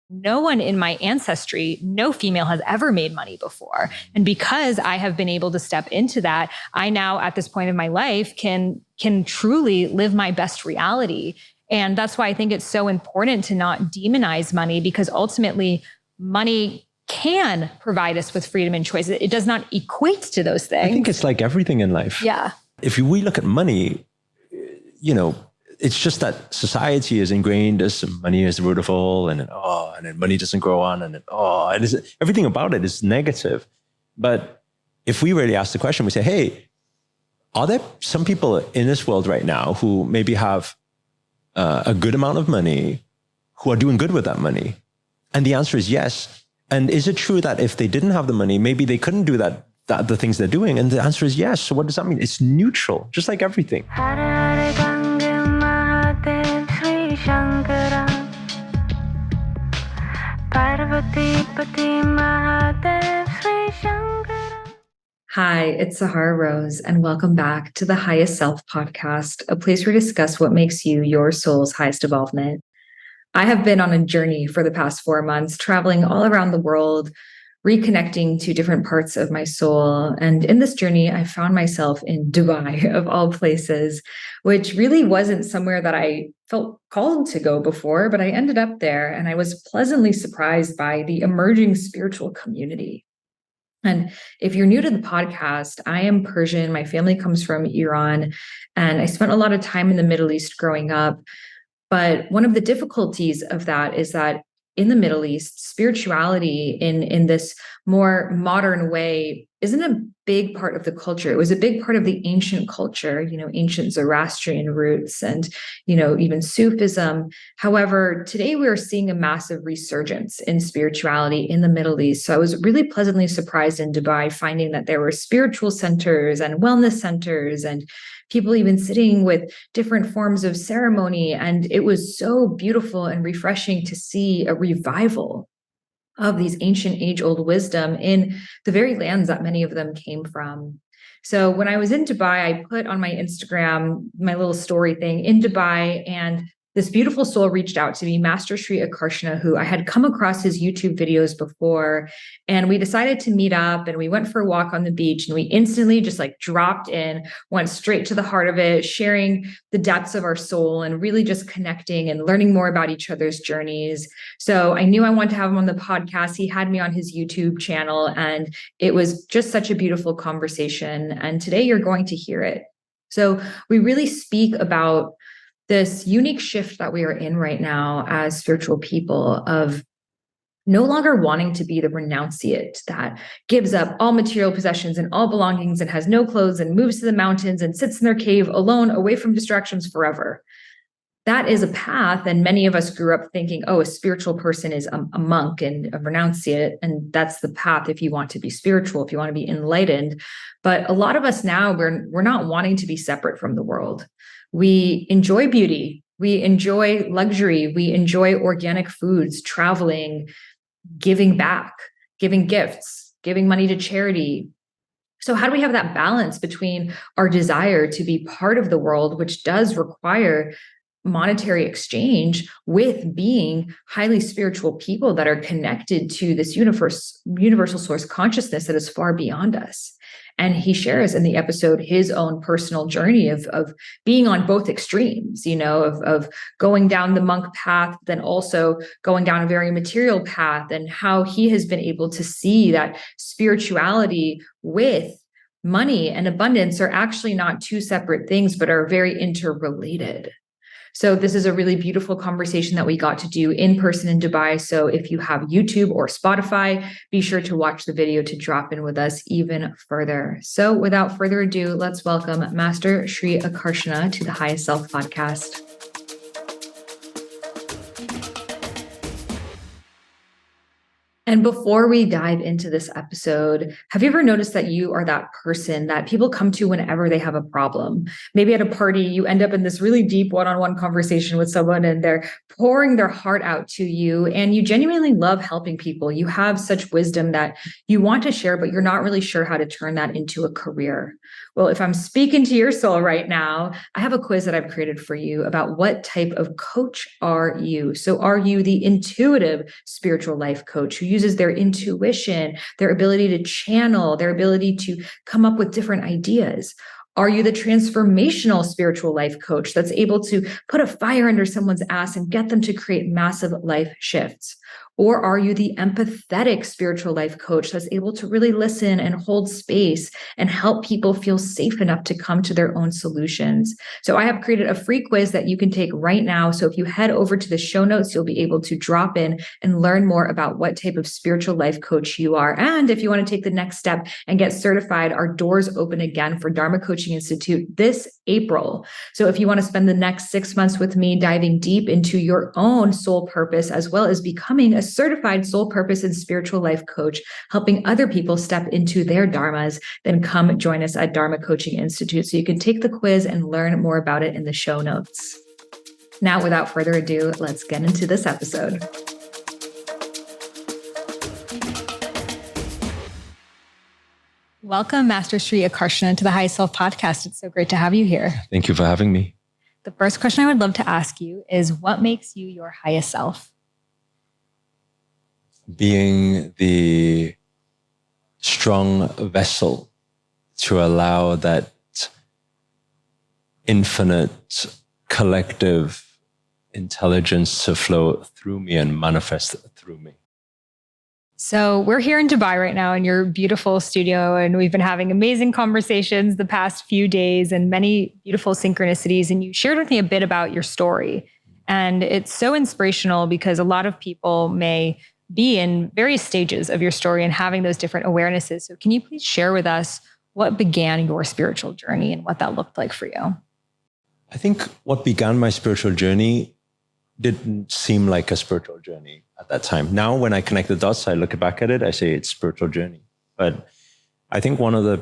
no one in my ancestry, no female has ever made money before. And because I have been able to step into that, I now at this point in my life can truly live my best reality. And that's why I think it's so important to not demonize money, because ultimately money can provide us with freedom and choice. It does not equate to those things. I think it's like everything in life. Yeah. If we look at money, it's just that society is ingrained as money is the root of all, and then money doesn't grow on, and everything about it is negative. But if we really ask the question, we say, hey, are there some people in this world right now who maybe have a good amount of money, who are doing good with that money? And the answer is yes. And is it true that if they didn't have the money, maybe they couldn't do the things they're doing? And the answer is yes. So what does that mean? It's neutral, just like everything. Hi, it's Sahara Rose, and welcome back to the Highest Self podcast, a place where we discuss what makes you your soul's highest evolvement. I have been on a journey for the past 4 months, traveling all around the world, reconnecting to different parts of my soul. And in this journey, I found myself in Dubai, of all places, which really wasn't somewhere that I felt called to go before, but I ended up there, and I was pleasantly surprised by the emerging spiritual community. And if you're new to the podcast, I am Persian. My family comes from Iran, and I spent a lot of time in the Middle East growing up. But one of the difficulties of that is that in the Middle East, spirituality in this more modern way isn't a big part of the culture. It was a big part of the ancient culture, ancient Zoroastrian roots and, even Sufism. However, today we are seeing a massive resurgence in spirituality in the Middle East. So I was really pleasantly surprised in Dubai finding that there were spiritual centers and wellness centers and people even sitting with different forms of ceremony. And it was so beautiful and refreshing to see a revival of these ancient age-old wisdom in the very lands that many of them came from. So when I was in Dubai, I put on my Instagram my little story thing in Dubai, and this beautiful soul reached out to me, Master Sri Akarshana, who I had come across his YouTube videos before. And we decided to meet up, and we went for a walk on the beach, and we instantly just dropped in, went straight to the heart of it, sharing the depths of our soul and really just connecting and learning more about each other's journeys. So I knew I wanted to have him on the podcast. He had me on his YouTube channel, and it was just such a beautiful conversation. And today you're going to hear it. So we really speak about this unique shift that we are in right now as spiritual people of no longer wanting to be the renunciate that gives up all material possessions and all belongings and has no clothes and moves to the mountains and sits in their cave alone, away from distractions forever. That is a path. And many of us grew up thinking, a spiritual person is a monk and a renunciate. And that's the path if you want to be spiritual, if you want to be enlightened. But a lot of us now, we're not wanting to be separate from the world. We enjoy beauty. We enjoy luxury. We enjoy organic foods, traveling, giving back, giving gifts, giving money to charity. So how do we have that balance between our desire to be part of the world, which does require monetary exchange, with being highly spiritual people that are connected to this universal source consciousness that is far beyond us? And he shares in the episode his own personal journey of being on both extremes, of going down the monk path, then also going down a very material path, and how he has been able to see that spirituality with money and abundance are actually not two separate things, but are very interrelated. So this is a really beautiful conversation that we got to do in person in Dubai. So if you have YouTube or Spotify, be sure to watch the video to drop in with us even further. So without further ado, let's welcome Master Sri Akarshana to the Highest Self podcast. And before we dive into this episode, have you ever noticed that you are that person that people come to whenever they have a problem? Maybe at a party, you end up in this really deep one-on-one conversation with someone and they're pouring their heart out to you and you genuinely love helping people. You have such wisdom that you want to share, but you're not really sure how to turn that into a career. Well, if I'm speaking to your soul right now, I have a quiz that I've created for you about what type of coach are you? So are you the intuitive spiritual life coach who uses their intuition, their ability to channel, their ability to come up with different ideas? Are you the transformational spiritual life coach that's able to put a fire under someone's ass and get them to create massive life shifts? Or are you the empathetic spiritual life coach that's able to really listen and hold space and help people feel safe enough to come to their own solutions? So I have created a free quiz that you can take right now. So if you head over to the show notes, you'll be able to drop in and learn more about what type of spiritual life coach you are. And if you want to take the next step and get certified, our doors open again for Dharma Coaching Institute this April. So if you want to spend the next 6 months with me diving deep into your own soul purpose, as well as becoming a certified soul purpose and spiritual life coach, helping other people step into their dharmas, then come join us at Dharma Coaching Institute. So you can take the quiz and learn more about it in the show notes. Now, without further ado, let's get into this episode. Welcome, Master Sri Akarshana, to the High Self podcast. It's so great to have you here. Thank you for having me. The first question I would love to ask you is, what makes you your highest self? Being the strong vessel to allow that infinite collective intelligence to flow through me and manifest through me. So we're here in Dubai right now in your beautiful studio, and we've been having amazing conversations the past few days and many beautiful synchronicities. And you shared with me a bit about your story. And it's so inspirational because a lot of people may be in various stages of your story and having those different awarenesses. So can you please share with us what began your spiritual journey and what that looked like for you? I think what began my spiritual journey didn't seem like a spiritual journey at that time. Now, when I connect the dots, I look back at it, I say it's spiritual journey. But I think one of the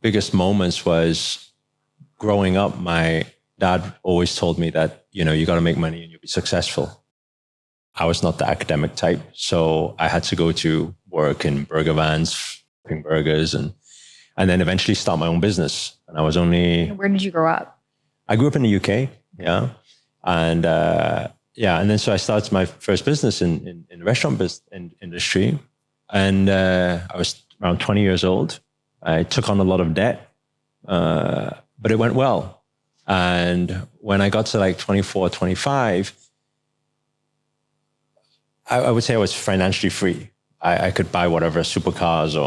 biggest moments was growing up. My dad always told me that, you got to make money and you'll be successful. I was not the academic type, so I had to go to work in burger vans, cooking burgers, and then eventually start my own business. And I was only... Where did you grow up? I grew up in the UK, yeah. And then so I started my first business in the restaurant industry. And I was around 20 years old. I took on a lot of debt, but it went well. And when I got to like 24, 25, I would say I was financially free. I could buy whatever, supercars or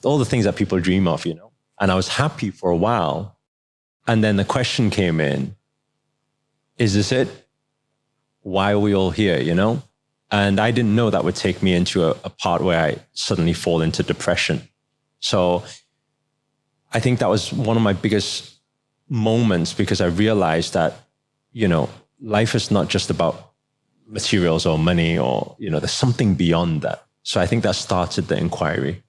all the things that people dream of, And I was happy for a while. And then the question came in, is this it? Why are we all here, And I didn't know that would take me into a part where I suddenly fall into depression. So I think that was one of my biggest moments because I realized that, life is not just about materials or money or, there's something beyond that. So I think that started the inquiry.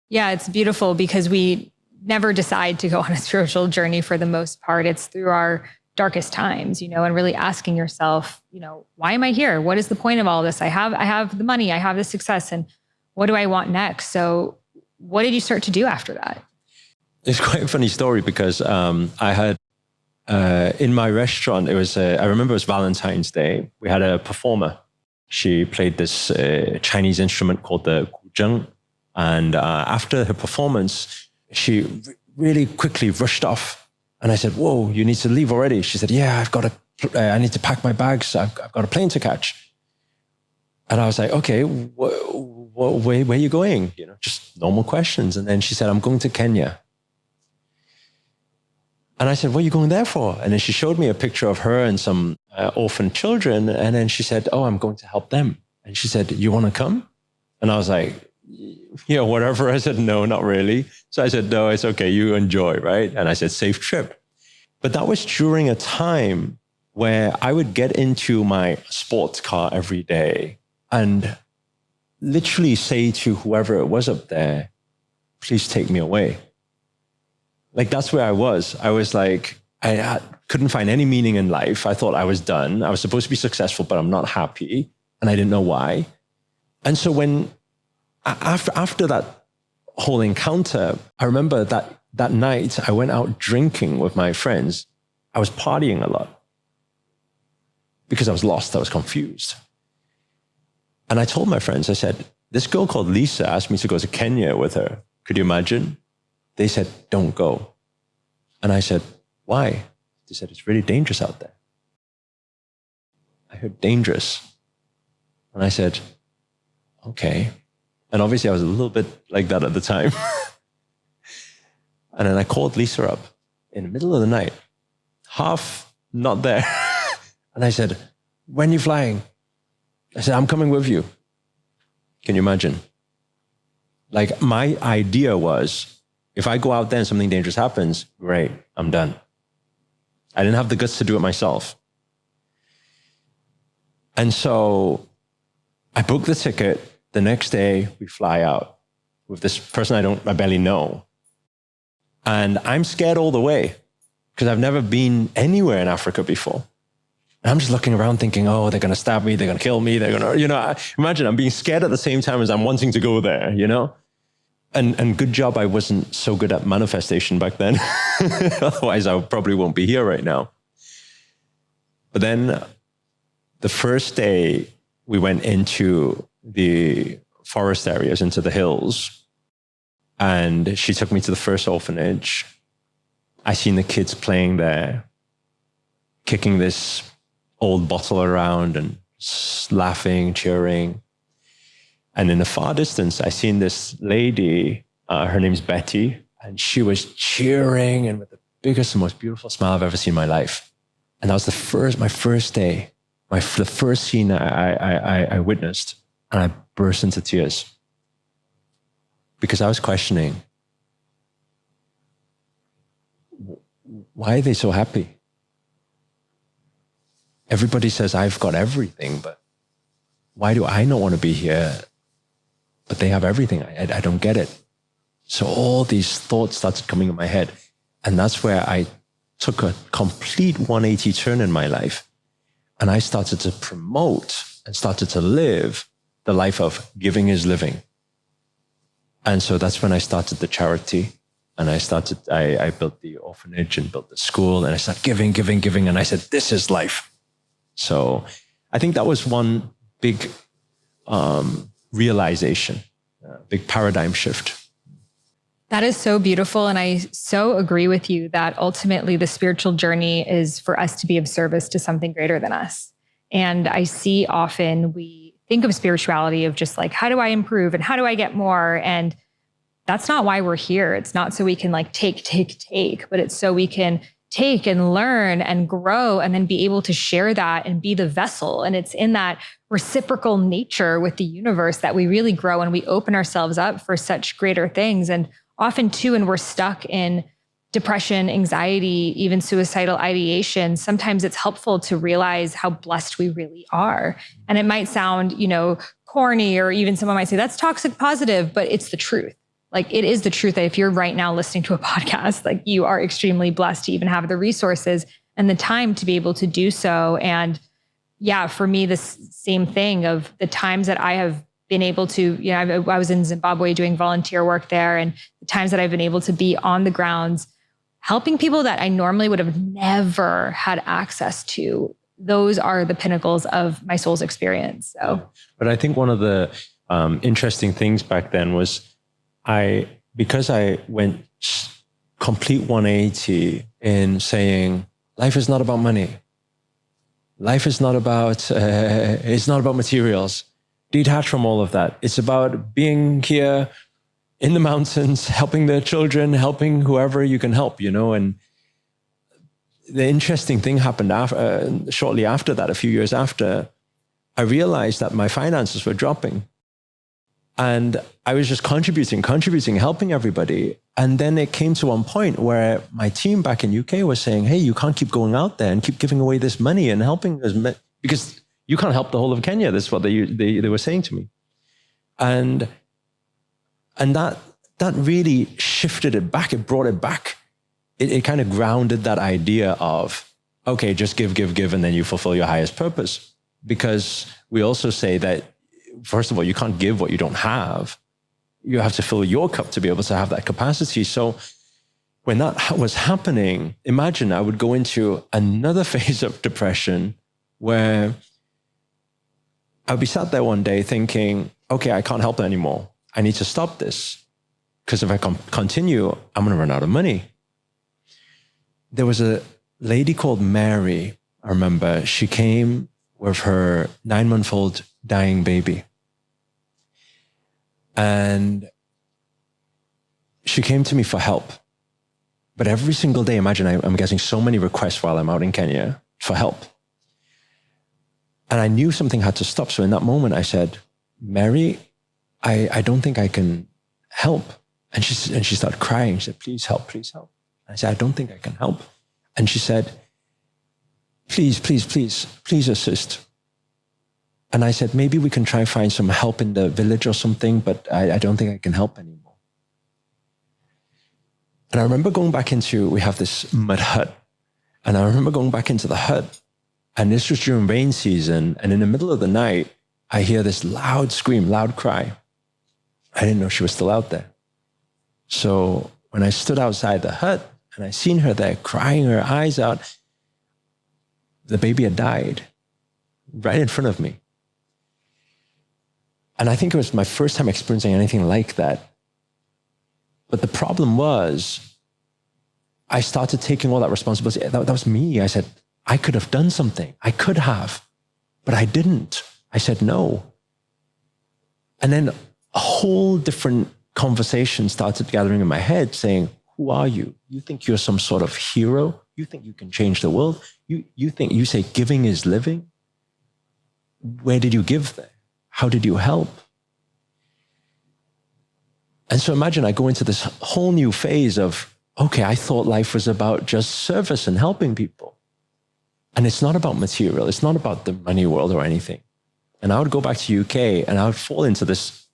Yeah, it's beautiful because we never decide to go on a spiritual journey for the most part. It's through our darkest times, and really asking yourself, why am I here? What is the point of all this? I have the money, I have the success, and what do I want next? So what did you start to do after that? It's quite a funny story because I had in my restaurant, I remember it was Valentine's Day. We had a performer. She played this Chinese instrument called the guzheng. And after her performance, she really quickly rushed off. And I said, "Whoa, you need to leave already." She said, "Yeah, I need to pack my bags. I've got a plane to catch." And I was like, "Okay, where are you going?" Just normal questions. And then she said, "I'm going to Kenya." And I said, "What are you going there for?" And then she showed me a picture of her and some orphan children. And then she said, "Oh, I'm going to help them." And she said, "You want to come?" And I was like, whatever. I said, "No, not really." So I said, "No, it's okay. You enjoy," right? And I said, "Safe trip." But that was during a time where I would get into my sports car every day and literally say to whoever it was up there, please take me away. Like, that's where I was. I was like, couldn't find any meaning in life. I thought I was done. I was supposed to be successful, but I'm not happy. And I didn't know why. And so after that whole encounter, I remember that night I went out drinking with my friends. I was partying a lot because I was lost. I was confused. And I told my friends, I said, this girl called Lisa asked me to go to Kenya with her. Could you imagine? They said, don't go. And I said, why? They said, it's really dangerous out there. I heard dangerous. And I said, okay. And obviously I was a little bit like that at the time. And then I called Lisa up in the middle of the night, half not there. And I said, when are you flying? I said, I'm coming with you. Can you imagine? Like, my idea was, if I go out there and something dangerous happens, great, I'm done. I didn't have the guts to do it myself. And so I booked the ticket. The next day, we fly out with this person I barely know. And I'm scared all the way because I've never been anywhere in Africa before. And I'm just looking around thinking, oh, they're going to stab me. They're going to kill me. They're going to, imagine I'm being scared at the same time as I'm wanting to go there, And good job I wasn't so good at manifestation back then. Otherwise, I probably won't be here right now. But then the first day we went into the forest areas, into the hills, and she took me to the first orphanage. I seen the kids playing there, kicking this old bottle around and laughing, cheering. And in the far distance, I seen this lady, her name's Betty, and she was cheering and with the biggest and most beautiful smile I've ever seen in my life. And that was my first day, the first scene I witnessed, and I burst into tears because I was questioning, why are they so happy? Everybody says I've got everything, but why do I not want to be here? But they have everything. I don't get it. So all these thoughts started coming in my head. And that's where I took a complete 180 turn in my life. And I started to promote and started to live the life of giving is living. And so that's when I started the charity. And I built the orphanage and built the school. And I started giving. And I said, this is life. So I think that was one big realization, big paradigm shift. That is so beautiful. And I so agree with you that ultimately the spiritual journey is for us to be of service to something greater than us. And I see often we think of spirituality of just like, how do I improve and how do I get more? And that's not why we're here. It's not so we can like take, but it's so we can take and learn and grow and then be able to share that and be the vessel. And it's in that reciprocal nature with the universe that we really grow and we open ourselves up for such greater things. And often too, when we're stuck in depression, anxiety, even suicidal ideation, sometimes it's helpful to realize how blessed we really are. And it might sound, corny, or even someone might say that's toxic positive, but it's the truth. Like, it is the truth that if you're right now listening to a podcast, like, you are extremely blessed to even have the resources and the time to be able to do so. And yeah, for me, this same thing of the times that I have been able to, I was in Zimbabwe doing volunteer work there, and the times that I've been able to be on the grounds, helping people that I normally would have never had access to. Those are the pinnacles of my soul's experience. So, but I think one of the interesting things back then was because I went complete 180 in saying, life is not about money. Life is not about, it's not about materials. Detach from all of that. It's about being here in the mountains, helping the children, helping whoever you can help, and the interesting thing happened shortly after that, a few years after, I realized that my finances were dropping. And I was just contributing, helping everybody. And then it came to one point where my team back in UK was saying, hey, you can't keep going out there and keep giving away this money and helping us because you can't help the whole of Kenya. That's what they were saying to me. And that really shifted it back. It brought it back. It kind of grounded that idea of, okay, just give, and then you fulfill your highest purpose. Because we also say that, first of all, you can't give what you don't have. You have to fill your cup to be able to have that capacity. So when that was happening, imagine I would go into another phase of depression where I'd be sat there one day thinking, okay, I can't help anymore. I need to stop this. Because if I continue, I'm going to run out of money. There was a lady called Mary, I remember. She came with her 9-month-old dying baby. And she came to me for help. But every single day, imagine I'm getting so many requests while I'm out in Kenya for help. And I knew something had to stop. So in that moment, I said, Mary, I don't think I can help. And she started crying. She said, please help, please help. I said, I don't think I can help. And she said, please assist. And I said, maybe we can try and find some help in the village or something, but I don't think I can help anymore. And I remember going back we have this mud hut. And I remember going back into the hut. And this was during rain season. And in the middle of the night, I hear this loud scream, loud cry. I didn't know she was still out there. So when I stood outside the hut and I seen her there crying her eyes out, the baby had died right in front of me. And I think it was my first time experiencing anything like that. But the problem was, I started taking all that responsibility. That was me. I said, I could have done something. I could have, but I didn't. I said no. And then a whole different conversation started gathering in my head saying, who are you? You think you're some sort of hero? You think you can change the world? You say giving is living? Where did you give there? How did you help? And so imagine I go into this whole new phase of, okay, I thought life was about just service and helping people. And it's not about material. It's not about the money world or anything. And I would go back to UK and I would fall into this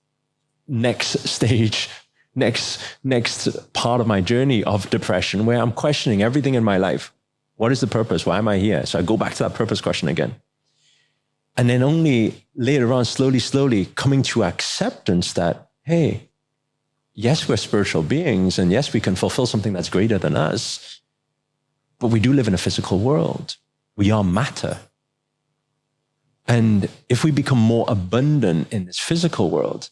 next stage, next part of my journey of depression where I'm questioning everything in my life. What is the purpose? Why am I here? So I go back to that purpose question again. And then only later on, slowly coming to acceptance that, hey, yes, we're spiritual beings, and yes, we can fulfill something that's greater than us, but we do live in a physical world. We are matter. And if we become more abundant in this physical world,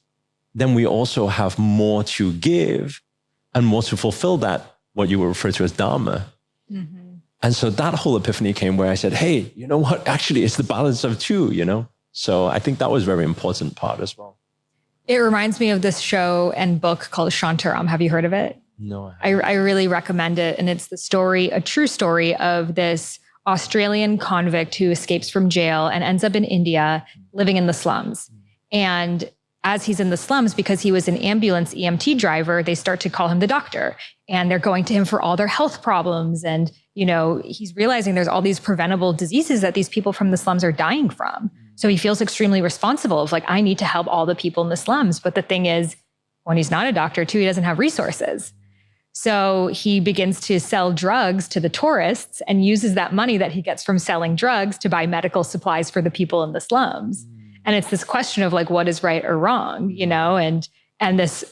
then we also have more to give and more to fulfill that, what you would refer to as Dharma. Mm-hmm. And so that whole epiphany came where I said, hey, you know what? Actually, it's the balance of two, you know? So I think that was a very important part as well. It reminds me of this show and book called Shantaram. Have you heard of it? No. I really recommend it. And it's the story, a true story of this Australian convict who escapes from jail and ends up in India living in the slums. And as he's in the slums, because he was an ambulance EMT driver, they start to call him the doctor. And they're going to him for all their health problems. And, you know, he's realizing there's all these preventable diseases that these people from the slums are dying from. So he feels extremely responsible of like, I need to help all the people in the slums. But the thing is, when he's not a doctor too, he doesn't have resources. So he begins to sell drugs to the tourists and uses that money that he gets from selling drugs to buy medical supplies for the people in the slums. And it's this question of like, what is right or wrong, you know, and this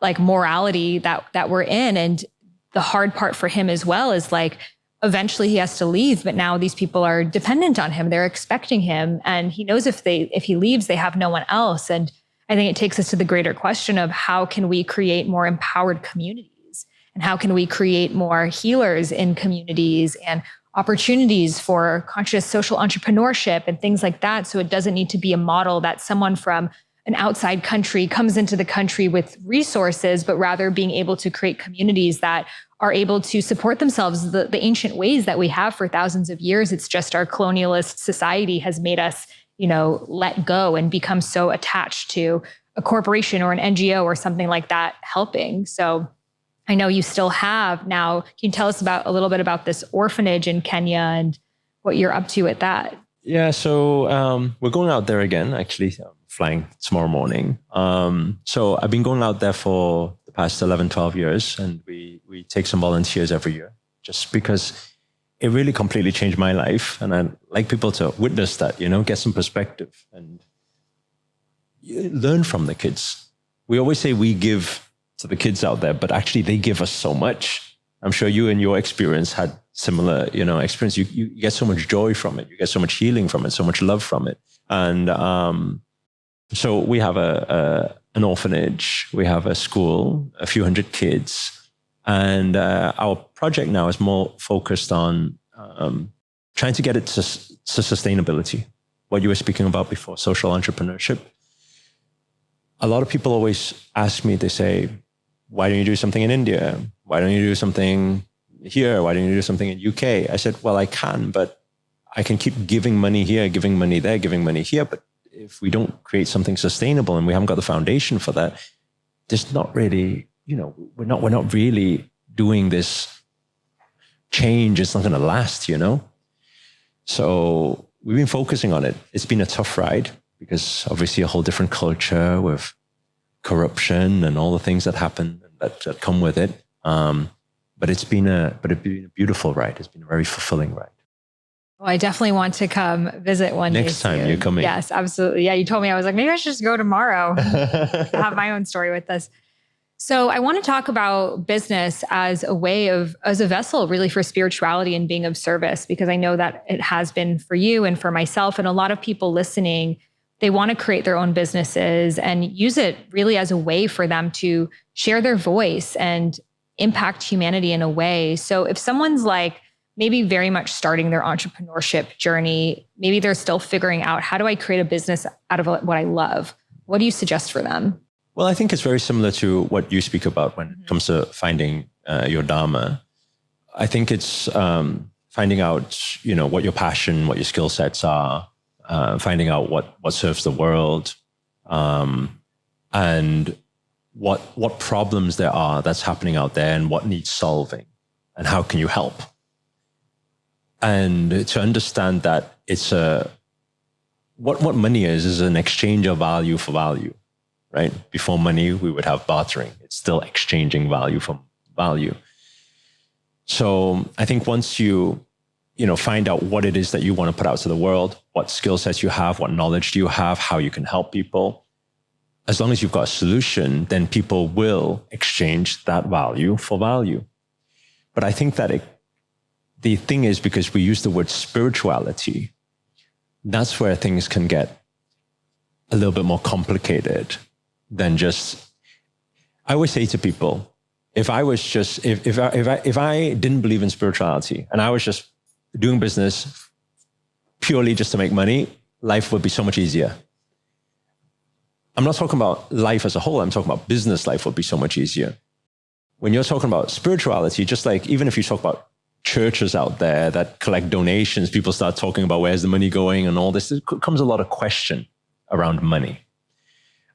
like morality that we're in. And the hard part for him as well is like, eventually he has to leave, but now these people are dependent on him. They're expecting him. And he knows if he leaves, they have no one else. And I think it takes us to the greater question of how can we create more empowered communities? And how can we create more healers in communities and opportunities for conscious social entrepreneurship and things like that? So it doesn't need to be a model that someone from an outside country comes into the country with resources, but rather being able to create communities that are able to support themselves the ancient ways that we have for thousands of years. It's just our colonialist society has made us, you know, let go and become so attached to a corporation or an NGO or something like that helping. So I know you still have now. Can you tell us a little bit about this orphanage in Kenya and what you're up to with that? Yeah, so we're going out there again, actually, flying tomorrow morning. So I've been going out there for the past 11, 12 years, and we take some volunteers every year just because it really completely changed my life. And I'd like people to witness that, get some perspective and learn from the kids. We always say we give to the kids out there, but actually they give us so much. I'm sure you in your experience had similar, experience. You get so much joy from it. You get so much healing from it, so much love from it. And so we have an orphanage, we have a school, a few hundred kids. And our project now is more focused on trying to get it to sustainability. What you were speaking about before, social entrepreneurship. A lot of people always ask me, they say, why don't you do something in India? Why don't you do something here? Why don't you do something in UK? I said, well, I can, but I can keep giving money here, giving money there, giving money here. But if we don't create something sustainable and we haven't got the foundation for that, there's not really, we're not really doing this change. It's not going to last, So we've been focusing on it. It's been a tough ride because obviously a whole different culture with corruption and all the things that happen that come with it. But it's been a beautiful ride. It's been a very fulfilling ride. Well, I definitely want to come visit one day. Next time you're coming. Yes, absolutely. Yeah, you told me, I was like, maybe I should just go tomorrow. Have my own story with this. So I want to talk about business as a vessel really for spirituality and being of service, because I know that it has been for you and for myself and a lot of people listening. They want to create their own businesses and use it really as a way for them to share their voice and impact humanity in a way. So if someone's like maybe very much starting their entrepreneurship journey, maybe they're still figuring out, how do I create a business out of what I love? What do you suggest for them? Well, I think it's very similar to what you speak about when it comes to finding Yodama. I think it's finding out, what your passion, what your skill sets are, finding out what serves the world, and what problems there are that's happening out there and what needs solving and how can you help. And to understand that it's what money is an exchange of value for value, right? Before money, we would have bartering. It's still exchanging value for value. So I think once you find out what it is that you want to put out to the world, what skill sets you have, what knowledge do you have, how you can help people, as long as you've got a solution, then people will exchange that value for value. But I think that the thing is, because we use the word spirituality, that's where things can get a little bit more complicated than just, I always say to people, if I didn't believe in spirituality and I was just doing business purely just to make money, life would be so much easier. I'm not talking about life as a whole. I'm talking about business life would be so much easier. When you're talking about spirituality, just like even if you talk about churches out there that collect donations, people start talking about where's the money going and all this, there comes a lot of question around money.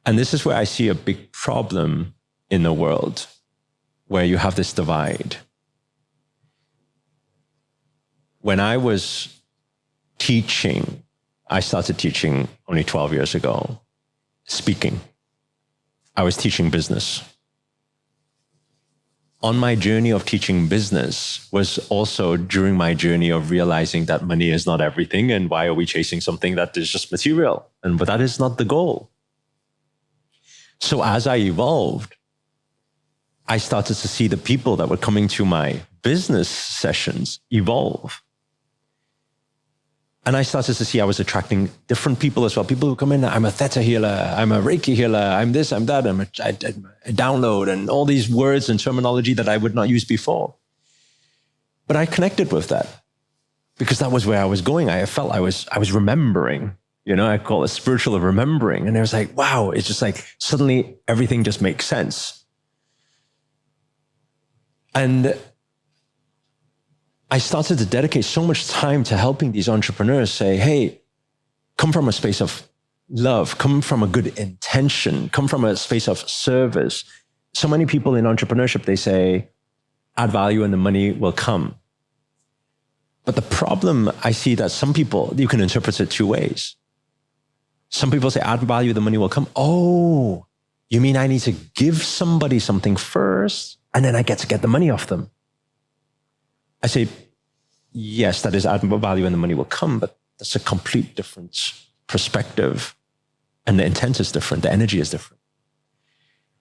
And this is where I see a big problem in the world, where you have this divide. When I was teaching, I started teaching only 12 years ago, speaking. I was teaching business. On my journey of teaching business was also during my journey of realizing that money is not everything, and why are we chasing something that is just material? But that is not the goal. So as I evolved, I started to see the people that were coming to my business sessions evolve. And I started to see I was attracting different people as well. People who come in, I'm a theta healer, I'm a Reiki healer, I'm this, I'm that, I download, and all these words and terminology that I would not use before. But I connected with that because that was where I was going. I felt I was remembering, I call it spiritual remembering. And I was like, wow, it's just like suddenly everything just makes sense. And I started to dedicate so much time to helping these entrepreneurs say, hey, come from a space of love, come from a good intention, come from a space of service. So many people in entrepreneurship, they say, add value and the money will come. But the problem, I see that some people, you can interpret it two ways. Some people say add value, the money will come. Oh, you mean I need to give somebody something first and then I get to get the money off them? I say, yes, that is add value and the money will come, but that's a complete different perspective. And the intent is different. The energy is different.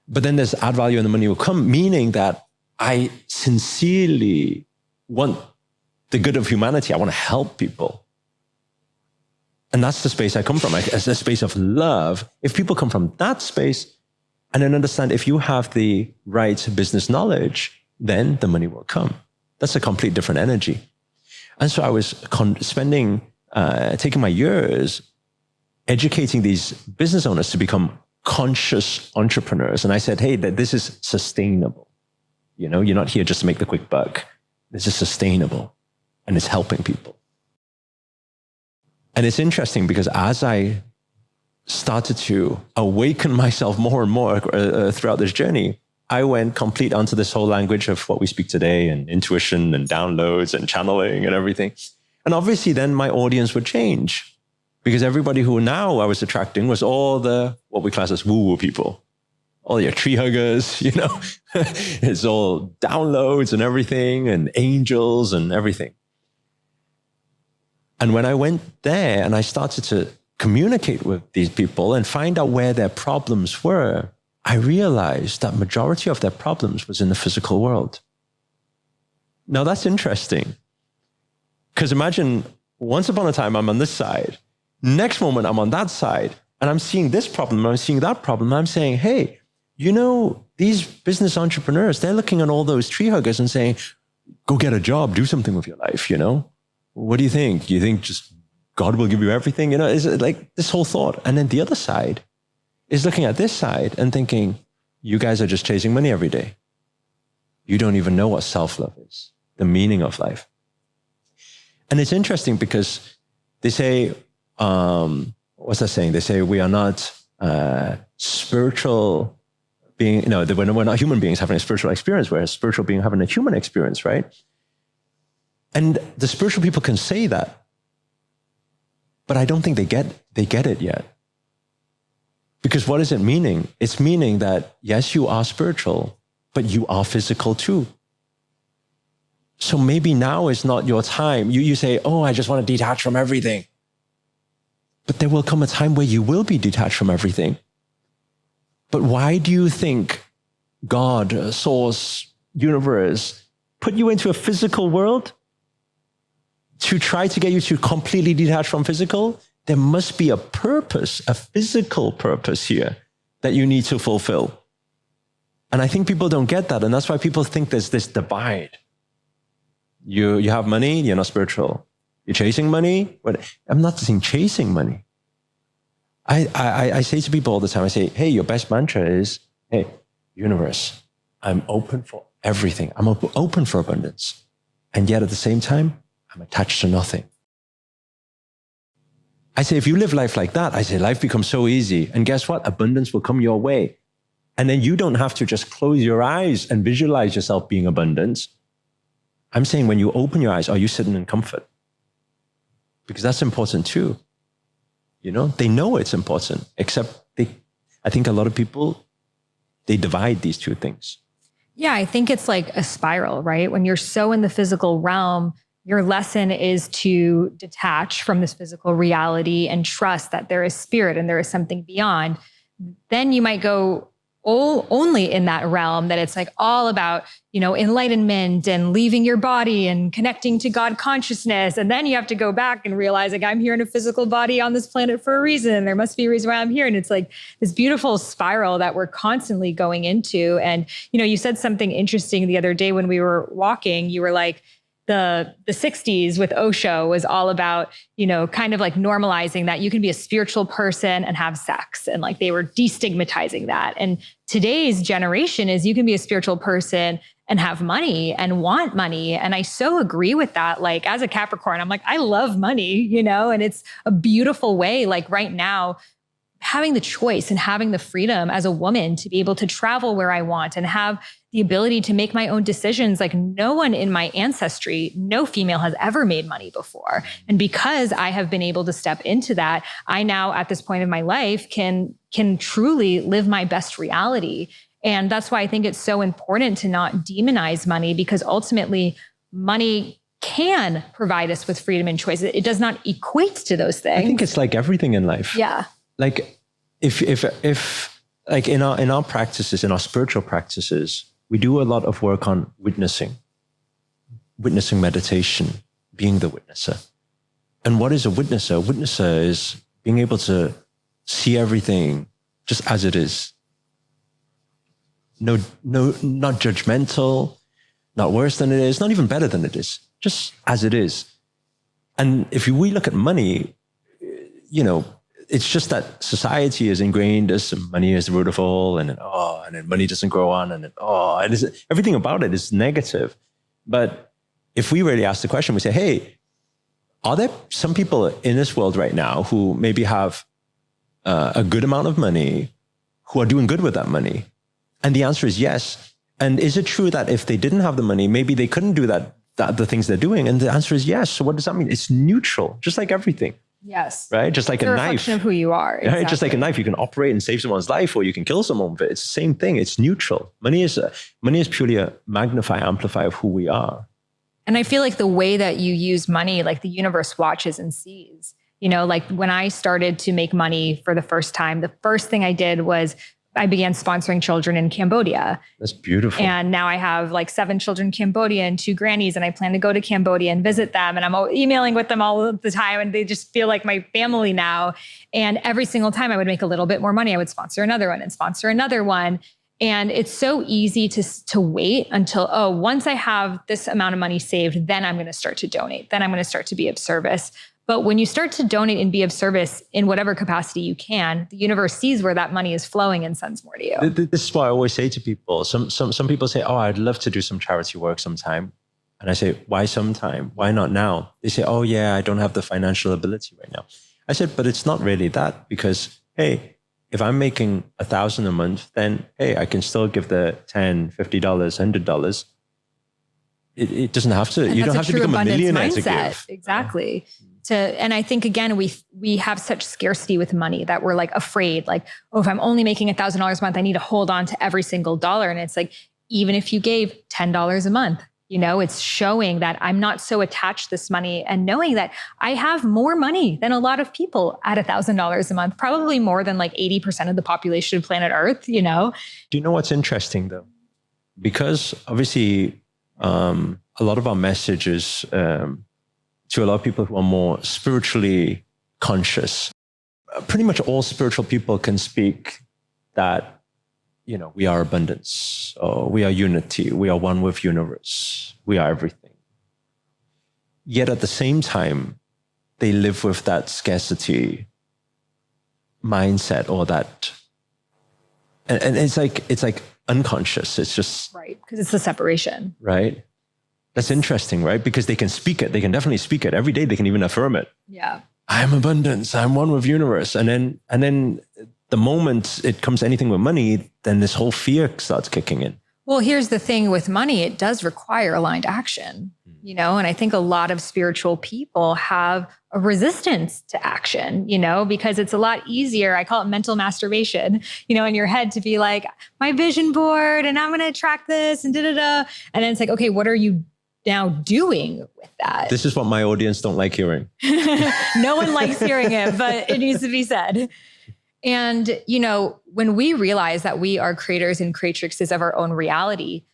But then there's add value and the money will come, meaning that I sincerely want the good of humanity. I want to help people. And that's the space I come from. It's a space of love. If people come from that space and then understand if you have the right business knowledge, then the money will come. That's a complete different energy. And so I was taking my years educating these business owners to become conscious entrepreneurs. And I said, hey, that this is sustainable. You know, you're not here just to make the quick buck. This is sustainable and it's helping people. And it's interesting because as I started to awaken myself more and more throughout this journey, I went complete onto this whole language of what we speak today and intuition and downloads and channeling and everything. And obviously then my audience would change because everybody who now I was attracting was all the, what we class as woo-woo people, all your tree huggers, you know, it's all downloads and everything and angels and everything. And when I went there and I started to communicate with these people and find out where their problems were, I realized that majority of their problems was in the physical world. Now that's interesting. Because imagine once upon a time I'm on this side, next moment I'm on that side, and I'm seeing this problem, I'm seeing that problem. I'm saying, hey, you know, these business entrepreneurs, they're looking at all those tree huggers and saying, go get a job, do something with your life, you know? What do you think? You think just God will give you everything? You know, is it like this whole thought? And then the other side is looking at this side and thinking, you guys are just chasing money every day. You don't even know what self-love is, the meaning of life. And it's interesting because they say, what's that saying? They say we are not spiritual being, you know, we're not human beings having a spiritual experience, whereas spiritual being having a human experience, right? And the spiritual people can say that, but I don't think they get it yet. Because what is it meaning? It's meaning that, yes, you are spiritual, but you are physical too. So maybe now is not your time. You say, oh, I just want to detach from everything. But there will come a time where you will be detached from everything. But why do you think God, source, universe, put you into a physical world to try to get you to completely detach from physical? There must be a purpose, a physical purpose here that you need to fulfill. And I think people don't get that. And that's why people think there's this divide. You have money, you're not spiritual. You're chasing money, but I'm not saying chasing money. I say to people all the time, I say, hey, your best mantra is, hey, universe, I'm open for everything. I'm open for abundance. And yet at the same time, I'm attached to nothing. I say, if you live life like that, I say, life becomes so easy. And guess what? Abundance will come your way. And then you don't have to just close your eyes and visualize yourself being abundant. I'm saying when you open your eyes, are you sitting in comfort? Because that's important too. You know, they know it's important, except I think a lot of people, they divide these two things. Yeah, I think it's like a spiral, right? When you're so in the physical realm, your lesson is to detach from this physical reality and trust that there is spirit and there is something beyond. Then you might go only in that realm that it's like all about, you know, enlightenment and leaving your body and connecting to God consciousness. And then you have to go back and realize like, I'm here in a physical body on this planet for a reason. There must be a reason why I'm here. And it's like this beautiful spiral that we're constantly going into. And, you know, you said something interesting the other day when we were walking. You were like, the 60s with Osho was all about, you know, kind of like normalizing that you can be a spiritual person and have sex. And like they were destigmatizing that. And today's generation is you can be a spiritual person and have money and want money. And I so agree with that. Like as a Capricorn, I'm like, I love money, you know, and it's a beautiful way. Like right now, having the choice and having the freedom as a woman to be able to travel where I want and have the ability to make my own decisions. Like no one in my ancestry, no female has ever made money before. And because I have been able to step into that, I now at this point in my life can truly live my best reality. And that's why I think it's so important to not demonize money, because ultimately money can provide us with freedom and choice. It does not equate to those things. I think it's like everything in life. Yeah. Like if like in our practices, in our spiritual practices, we do a lot of work on witnessing meditation, being the witnesser. And what is a witnesser? A witnesser is being able to see everything just as it is. No, not judgmental, not worse than it is, not even better than it is, just as it is. And if we look at money, it's just that society is ingrained as money is the root of all, and then money doesn't grow on, and everything about it is negative. But if we really ask the question, we say, hey, are there some people in this world right now who maybe have a good amount of money, who are doing good with that money? And the answer is yes. And is it true that if they didn't have the money, maybe they couldn't do the things they're doing? And the answer is yes. So what does that mean? It's neutral, just like everything. Yes. Right? Just like it's a reflection knife. Of who you are. Exactly. Right? Just like a knife, you can operate and save someone's life, or you can kill someone with it. It's the same thing. It's neutral. Money is purely a magnifier, amplifier of who we are. And I feel like the way that you use money, like the universe watches and sees. Like when I started to make money for the first time, the first thing I did was I began sponsoring children in Cambodia. That's beautiful. And now I have like 7 children in Cambodia and 2 grannies, and I plan to go to Cambodia and visit them. And I'm emailing with them all the time, and they just feel like my family now. And every single time I would make a little bit more money, I would sponsor another one and sponsor another one. And it's so easy to wait until, once I have this amount of money saved, then I'm going to start to donate. Then I'm going to start to be of service. But when you start to donate and be of service in whatever capacity you can, the universe sees where that money is flowing and sends more to you. This is what I always say to people. Some people say, I'd love to do some charity work sometime. And I say, why sometime? Why not now? They say, I don't have the financial ability right now. I said, but it's not really that, because, hey, if I'm making $1,000 a month, then, hey, I can still give the $10, $50, $100. It doesn't have to, you don't have to become a millionaire to give. Exactly. And I think, again, we have such scarcity with money that we're like afraid, like, if I'm only making $1,000 a month, I need to hold on to every single dollar. And it's like, even if you gave $10 a month, it's showing that I'm not so attached to this money, and knowing that I have more money than a lot of people at $1,000 a month, probably more than like 80% of the population of planet Earth, Do you know what's interesting though? Because obviously, a lot of our messages, to a lot of people who are more spiritually conscious, pretty much all spiritual people can speak that, we are abundance, or we are unity, we are one with universe, we are everything. Yet at the same time, they live with that scarcity mindset, or that, and it's like unconscious. It's just right, because it's the separation, right? That's interesting, right? Because they can speak it. They can definitely speak it every day. They can even affirm it. Yeah. I'm abundance. I'm one with universe. And then the moment it comes to anything with money, then this whole fear starts kicking in. Well, here's the thing with money. It does require aligned action, and I think a lot of spiritual people have a resistance to action, because it's a lot easier. I call it mental masturbation, in your head, to be like, my vision board, and I'm going to attract this and da-da-da. And then it's like, okay, what are you now doing with that? This is what my audience don't like hearing. No one likes hearing it, but it needs to be said. And, when we realize that we are creators and creatrixes of our own reality,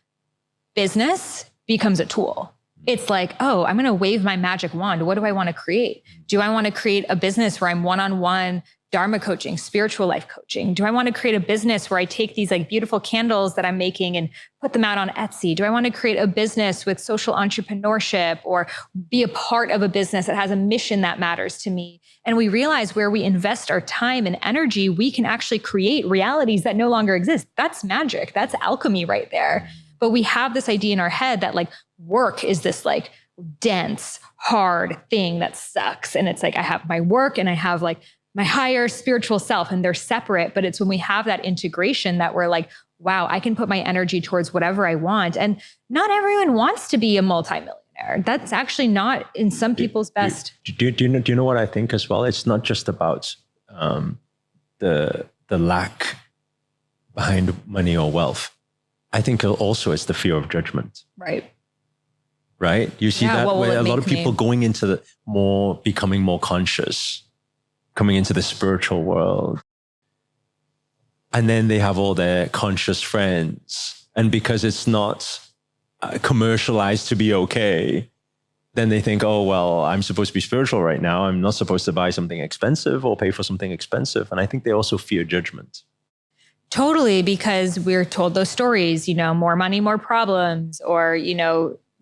business becomes a tool. It's like, I'm going to wave my magic wand. What do I want to create? Do I want to create a business where I'm one-on-one Dharma coaching, spiritual life coaching? Do I want to create a business where I take these like beautiful candles that I'm making and put them out on Etsy? Do I want to create a business with social entrepreneurship, or be a part of a business that has a mission that matters to me? And we realize where we invest our time and energy, we can actually create realities that no longer exist. That's magic. That's alchemy right there. But we have this idea in our head that like work is this like dense, hard thing that sucks. And it's like, I have my work and I have like my higher spiritual self, and they're separate. But it's when we have that integration that we're like, wow, I can put my energy towards whatever I want. And not everyone wants to be a multimillionaire. That's actually not in some people's best. Do you know what I think as well? It's not just about the lack behind money or wealth. I think also it's the fear of judgment. Right? You see that where a lot of people going into becoming more conscious, coming into the spiritual world. And then they have all their conscious friends. And because it's not commercialized to be okay, then they think, oh, well, I'm supposed to be spiritual right now. I'm not supposed to buy something expensive or pay for something expensive. And I think they also fear judgment. Totally, because we're told those stories, more money, more problems, or,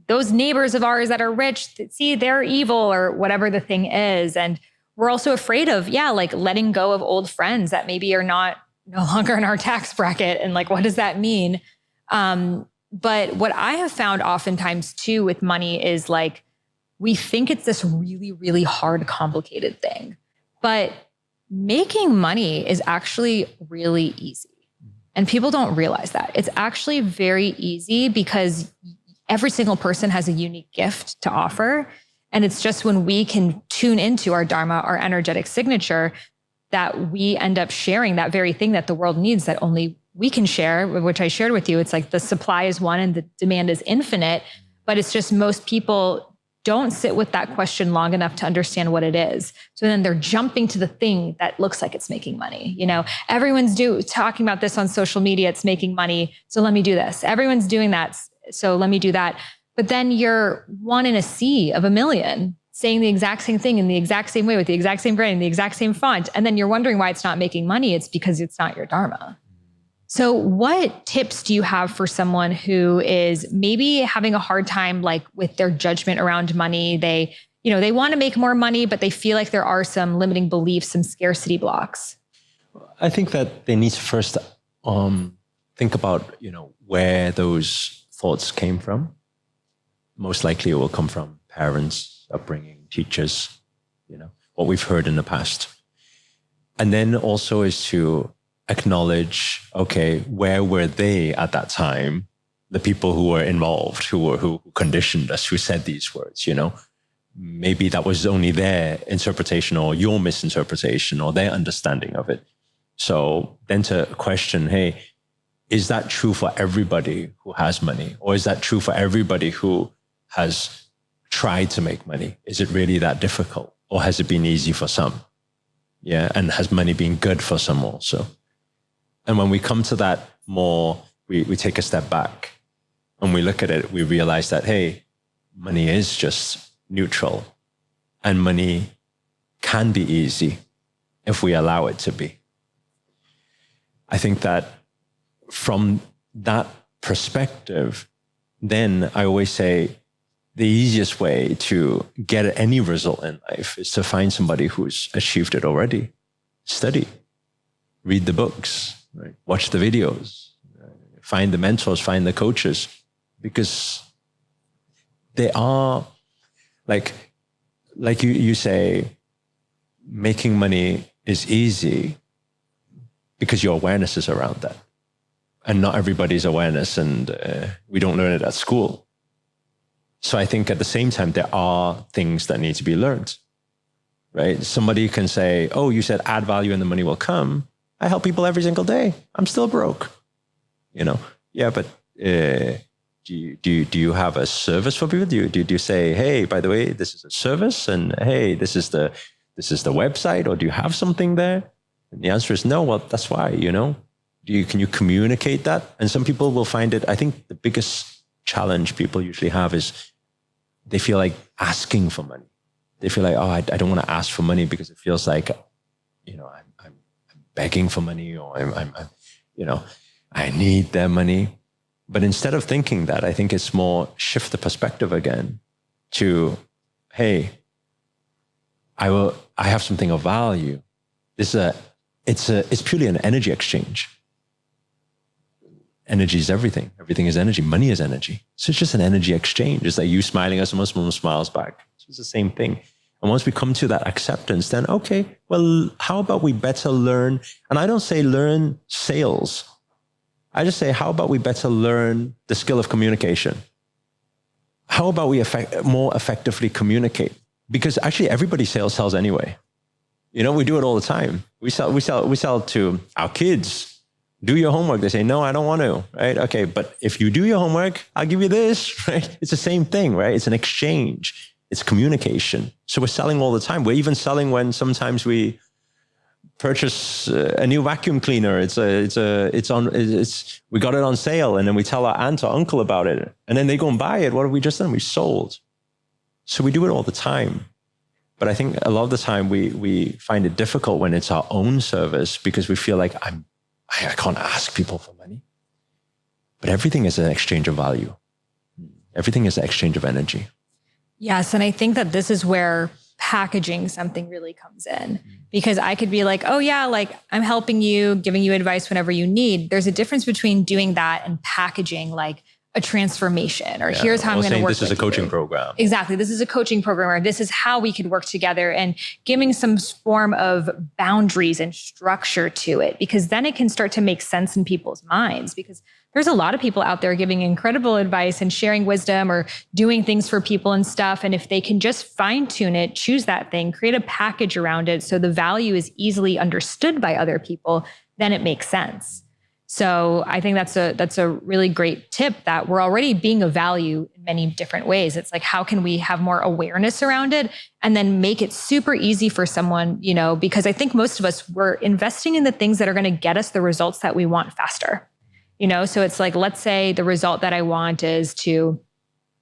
those neighbors of ours that are rich, see, they're evil, or whatever the thing is. And we're also afraid of, like letting go of old friends that maybe are no longer in our tax bracket. And like, what does that mean? But what I have found oftentimes too with money is like, we think it's this really, really hard, complicated thing, but making money is actually really easy. And people don't realize that. It's actually very easy because every single person has a unique gift to offer. And it's just when we can tune into our dharma, our energetic signature, that we end up sharing that very thing that the world needs that only we can share, which I shared with you. It's like the supply is one and the demand is infinite, but it's just most people don't sit with that question long enough to understand what it is. So then they're jumping to the thing that looks like it's making money. Everyone's talking about this on social media. It's making money. So let me do this. Everyone's doing that. So let me do that. But then you're one in a sea of a million saying the exact same thing in the exact same way with the exact same brand, the exact same font. And then you're wondering why it's not making money. It's because it's not your dharma. So what tips do you have for someone who is maybe having a hard time, like with their judgment around money? They want to make more money, but they feel like there are some limiting beliefs, some scarcity blocks. I think that they need to first think about, where those thoughts came from. Most likely it will come from parents, upbringing, teachers, what we've heard in the past. And then also is to acknowledge, okay, where were they at that time? The people who were involved, who conditioned us, who said these words, maybe that was only their interpretation or your misinterpretation or their understanding of it. So then to question, hey, is that true for everybody who has money? Or is that true for everybody who has tried to make money? Is it really that difficult? Or has it been easy for some? Yeah. And has money been good for some also? And when we come to that more, we take a step back and we look at it, we realize that, hey, money is just neutral and money can be easy if we allow it to be. I think that from that perspective, then I always say the easiest way to get any result in life is to find somebody who's achieved it already. Study, read the books, right? Watch the videos, find the mentors, find the coaches, because they are like you say, making money is easy because your awareness is around that. And not everybody's awareness, and we don't learn it at school. So I think at the same time, there are things that need to be learned, right? Somebody can say, oh, you said add value and the money will come. I help people every single day. I'm still broke. Yeah, but do you have a service for people? Do you say, hey, by the way, this is a service, and hey, this is the website, or do you have something there? And the answer is no. Well, that's why, can you communicate that? And some people will find it. I think the biggest challenge people usually have is they feel like asking for money. They feel like, oh, I don't want to ask for money because it feels like, I'm begging for money, or I need their money. But instead of thinking that, I think it's more shift the perspective again to, hey, I have something of value. It's purely an energy exchange. Energy is everything. Everything is energy. Money is energy. So it's just an energy exchange. It's like you smiling at someone, someone smiles back. So it's the same thing. And once we come to that acceptance, then, okay, well, how about we better learn? And I don't say learn sales. I just say, how about we better learn the skill of communication? How about we more effectively communicate? Because actually everybody sells anyway. You know, we do it all the time. We sell to our kids. Do your homework. They say, no, I don't want to, right? Okay, but if you do your homework, I'll give you this, right? It's the same thing, right? It's an exchange. It's communication. So we're selling all the time. We're even selling when sometimes we purchase a new vacuum cleaner. We got it on sale, and then we tell our aunt or uncle about it, and then they go and buy it. What have we just done? We sold. So we do it all the time. But I think a lot of the time we find it difficult when it's our own service, because we feel like I can't ask people for money. But everything is an exchange of value. Everything is an exchange of energy. Yes. And I think that this is where packaging something really comes in, because I could be like, oh yeah, like I'm helping you, giving you advice whenever you need. There's a difference between doing that and packaging like a transformation, or here's how I'm going to work with you. This is a coaching program. Exactly. This is a coaching program, or this is how we could work together, and giving some form of boundaries and structure to it, because then it can start to make sense in people's minds, because there's a lot of people out there giving incredible advice and sharing wisdom or doing things for people and stuff. And if they can just fine tune it, choose that thing, create a package around it so the value is easily understood by other people, then it makes sense. So I think that's a really great tip, that we're already being of value in many different ways. It's like, how can we have more awareness around it and then make it super easy for someone, you know, because I think most of us, we're investing in the things that are going to get us the results that we want faster, you know? So it's like, let's say the result that I want is to,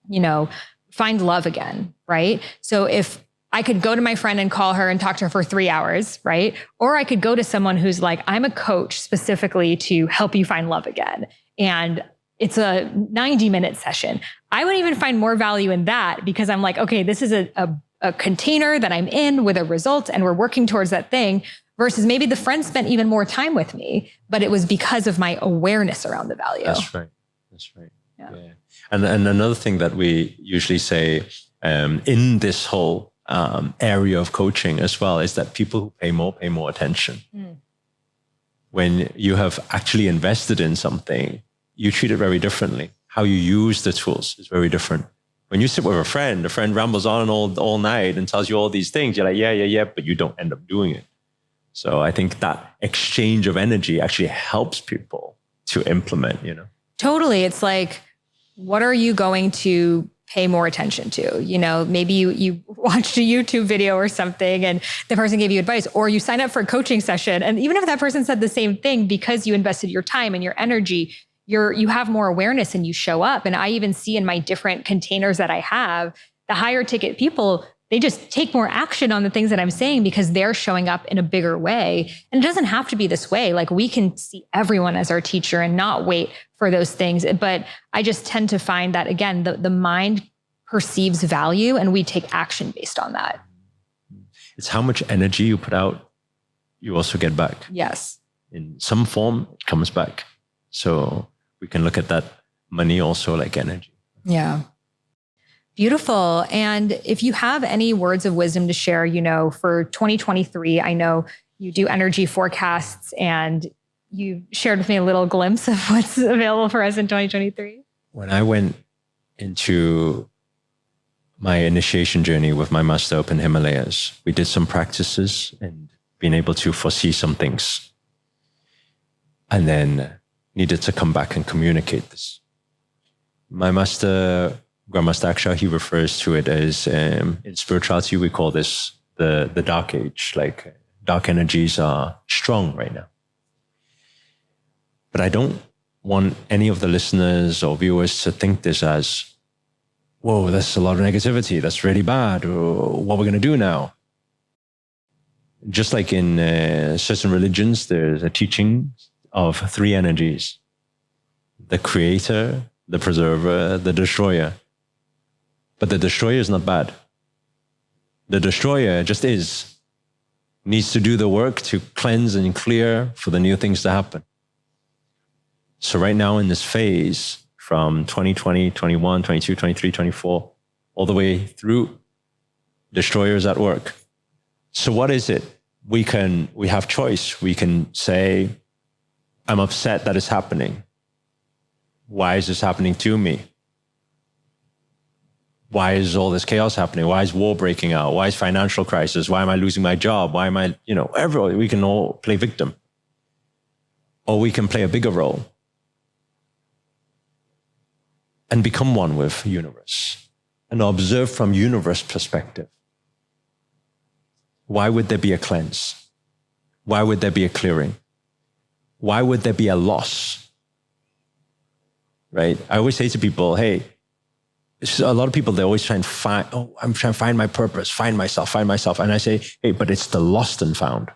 you know, find love again, right? So if I could go to my friend and call her and talk to her for 3 hours, right? Or I could go to someone who's like, I'm a coach specifically to help you find love again, and it's a 90-minute session. I would even find more value in that, because I'm like, okay, this is a container that I'm in with a result, and we're working towards that thing, versus maybe the friend spent even more time with me, but it was because of my awareness around the value. That's right. Yeah. And another thing that we usually say in this whole area of coaching as well is that people who pay more attention. When you have actually invested in something, you treat it very differently. How you use the tools is very different. When you sit with a friend rambles on all night and tells you all these things. You're like, yeah, but you don't end up doing it. So I think that exchange of energy actually helps people to implement, you know. Totally. It's like, what are you going to pay more attention to? You know, maybe you watched a YouTube video or something and the person gave you advice, or you signed up for a coaching session. And even if that person said the same thing, because you invested your time and your energy, you have more awareness and you show up. And I even see in my different containers that I have, the higher ticket people, they just take more action on the things that I'm saying because they're showing up in a bigger way. And it doesn't have to be this way. Like, we can see everyone as our teacher and not wait for those things. But I just tend to find that, again, the mind perceives value and we take action based on that. It's how much energy you put out, you also get back. Yes. In some form, it comes back. So we can look at that money also like energy. Yeah. Beautiful. And if you have any words of wisdom to share, you know, for 2023, I know you do energy forecasts and you shared with me a little glimpse of what's available for us in 2023. When I went into my initiation journey with my master up in Himalayas, we did some practices and being able to foresee some things. And then needed to come back and communicate this. My master, Grandmaster Aksha, he refers to it as, in spirituality, we call this the dark age. Like, dark energies are strong right now. But I don't want any of the listeners or viewers to think this as, whoa, that's a lot of negativity. That's really bad. Or what we're going to do now. Just like in certain religions, there's a teaching of three energies: the creator, the preserver, the destroyer. But the destroyer is not bad. The destroyer just is. Needs to do the work to cleanse and clear for the new things to happen. So right now in this phase, from 2020, 21, 22, 23, 24, all the way through destroyers at work. So what is it? We have choice. We can say, I'm upset that it's happening. Why is this happening to me? Why is all this chaos happening? Why is war breaking out? Why is financial crisis? Why am I losing my job? Why am I, everyone, we can all play victim. Or we can play a bigger role and become one with universe and observe from universe perspective. Why would there be a cleanse? Why would there be a clearing? Why would there be a loss? Right? I always say to people, hey, a lot of people, they always try and find, I'm trying to find my purpose, find myself. And I say, hey, but it's the lost and found.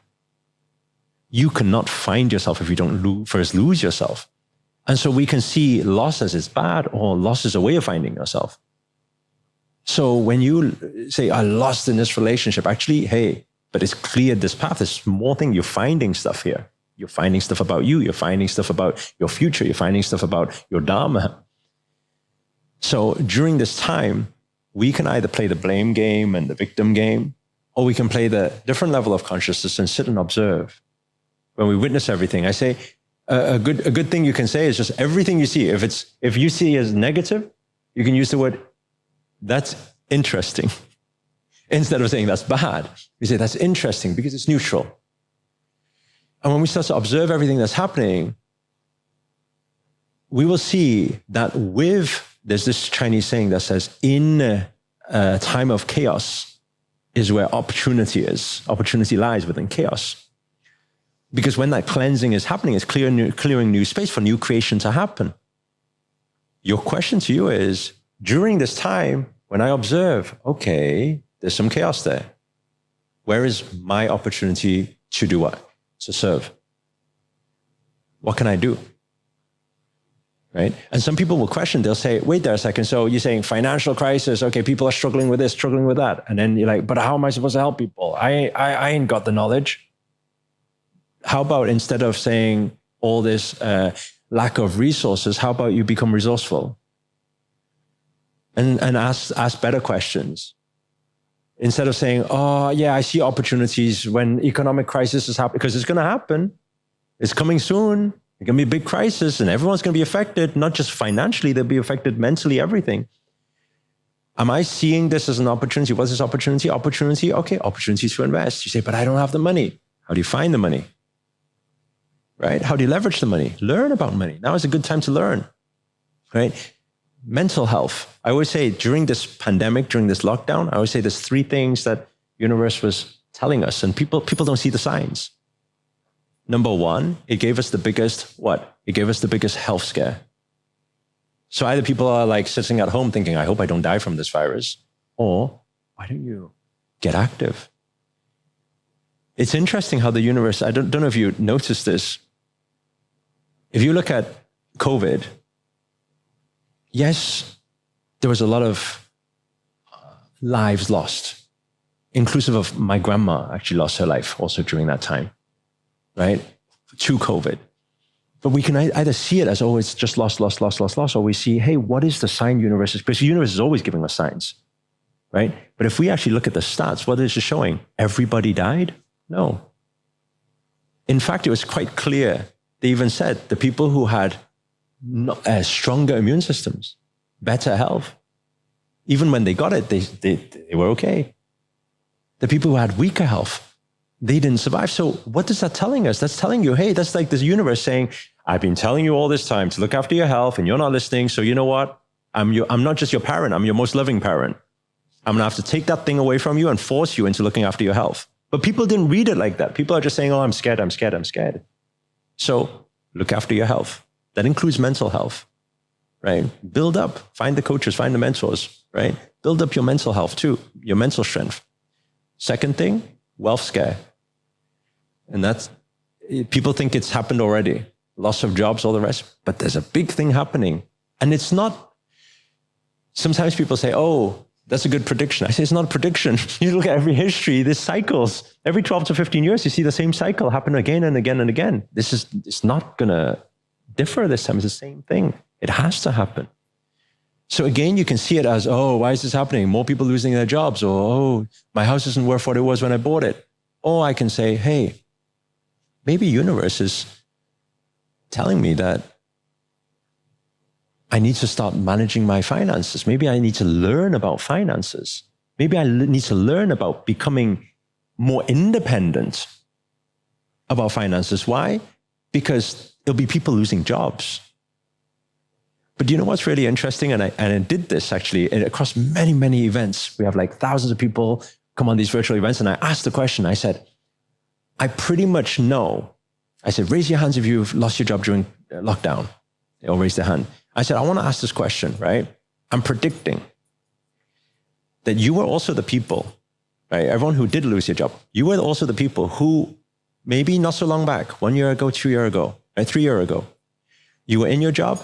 You cannot find yourself if you don't first lose yourself. And so we can see loss as it's bad, or loss is a way of finding yourself. So when you say, I lost in this relationship, actually, hey, but it's cleared this path. There's more thing. You're finding stuff here. You're finding stuff about you. You're finding stuff about your future. You're finding stuff about your Dharma. So during this time, we can either play the blame game and the victim game, or we can play the different level of consciousness and sit and observe. When we witness everything, I say a good thing you can say is just everything you see. If you see as negative, you can use the word, that's interesting. Instead of saying that's bad, you say that's interesting because it's neutral. And when we start to observe everything that's happening, we will see that there's this Chinese saying that says, in a time of chaos is where opportunity is. Opportunity lies within chaos. Because when that cleansing is happening, it's clearing new space for new creation to happen. Your question to you is, during this time, when I observe, okay, there's some chaos there. Where is my opportunity to do what? To serve. What can I do? Right? And some people will question, they'll say, wait there a second. So you're saying financial crisis. Okay, people are struggling with this, struggling with that. And then you're like, but how am I supposed to help people? I ain't got the knowledge. How about instead of saying all this lack of resources, how about you become resourceful? And ask better questions. Instead of saying, oh, yeah, I see opportunities when economic crisis is happening, because it's going to happen. It's coming soon. It's going to be a big crisis and everyone's going to be affected, not just financially, they'll be affected mentally, everything. Am I seeing this as an opportunity? What's this opportunity? Opportunity, okay, opportunity to invest. You say, but I don't have the money. How do you find the money? Right? How do you leverage the money? Learn about money. Now is a good time to learn. Right? Mental health. I always say during this pandemic, during this lockdown, I always say there's 3 things that universe was telling us, and people don't see the signs. Number 1, it gave us the biggest, what? It gave us the biggest health scare. So either people are like sitting at home thinking, I hope I don't die from this virus, or why don't you get active? It's interesting how the universe, I don't know if you noticed this. If you look at COVID, yes, there was a lot of lives lost, inclusive of my grandma actually lost her life also during that time, right? To COVID. But we can either see it as, oh, it's just lost, or we see, hey, what is the sign universe? Because the universe is always giving us signs, right? But if we actually look at the stats, what is it showing? Everybody died? No. In fact, it was quite clear. They even said the people who had stronger immune systems, better health, even when they got it, they were okay. The people who had weaker health, they didn't survive. So what is that telling us? That's telling you, hey, that's like this universe saying, I've been telling you all this time to look after your health and you're not listening. So you know what? I'm not just your parent. I'm your most loving parent. I'm going to have to take that thing away from you and force you into looking after your health. But people didn't read it like that. People are just saying, oh, I'm scared. So look after your health. That includes mental health, right? Build up, find the coaches, find the mentors, right? Build up your mental health too, your mental strength. Second thing, wealth scare. And that's, people think it's happened already. Loss of jobs, all the rest. But there's a big thing happening. And it's not, sometimes people say, oh, that's a good prediction. I say, it's not a prediction. You look at every history, there's cycles. Every 12 to 15 years, you see the same cycle happen again and again and again. It's not going to differ this time. It's the same thing. It has to happen. So again, you can see it as, oh, why is this happening? More people losing their jobs, or, oh, my house isn't worth what it was when I bought it. Or I can say, hey, maybe universe is telling me that I need to start managing my finances. Maybe I need to learn about finances. Maybe I need to learn about becoming more independent about finances. Why? Because there'll be people losing jobs. But you know what's really interesting? And I did this actually across many, many events. We have like thousands of people come on these virtual events. And I asked the question, I said, I pretty much know. I said, raise your hands if you've lost your job during lockdown. They all raised their hand. I said, I want to ask this question, right? I'm predicting that you were also the people, right? Everyone who did lose your job, you were also the people who maybe not so long back, 1 year ago, 2 years ago, right, 3 years ago, you were in your job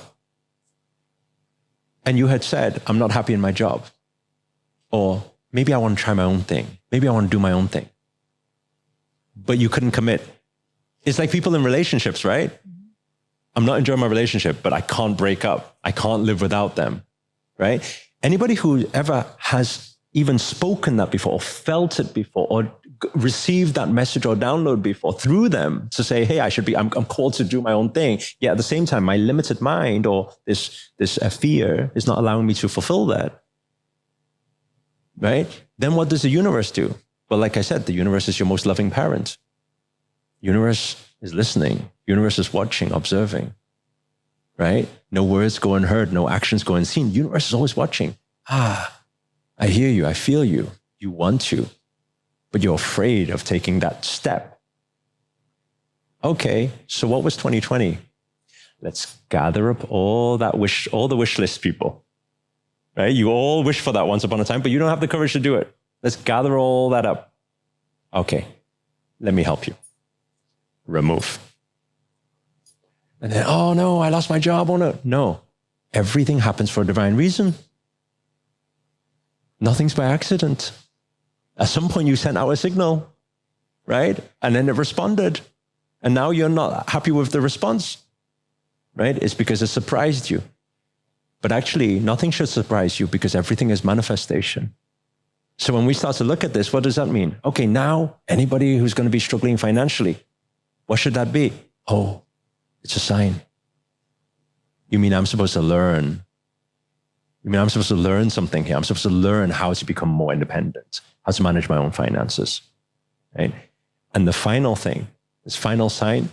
and you had said, I'm not happy in my job. Or maybe I want to try my own thing. Maybe I want to do my own thing. But you couldn't commit. It's like people in relationships, right? I'm not enjoying my relationship, but I can't break up. I can't live without them, right? Anybody who ever has even spoken that before, or felt it before, or received that message or download before through them to say, hey, I'm called to do my own thing. Yet at the same time, my limited mind or this fear is not allowing me to fulfill that, right? Then what does the universe do? Well, like I said, the universe is your most loving parent. Universe is listening. Universe is watching, observing, right? No words go unheard, no actions go unseen. Universe is always watching. I hear you, I feel you. You want to, but you're afraid of taking that step. Okay, so what was 2020? Let's gather up all the wish list people, right? You all wish for that once upon a time, but you don't have the courage to do it. Let's gather all that up. Okay, let me help you. Remove. And then, oh no, I lost my job. Oh no. No, everything happens for a divine reason. Nothing's by accident. At some point you sent out a signal, right? And then it responded. And now you're not happy with the response, right? It's because it surprised you. But actually, nothing should surprise you because everything is manifestation. So when we start to look at this, what does that mean? Okay, now anybody who's going to be struggling financially, what should that be? Oh, it's a sign. You mean I'm supposed to learn? You mean I'm supposed to learn something here? I'm supposed to learn how to become more independent, how to manage my own finances, right? And the final thing, this final sign,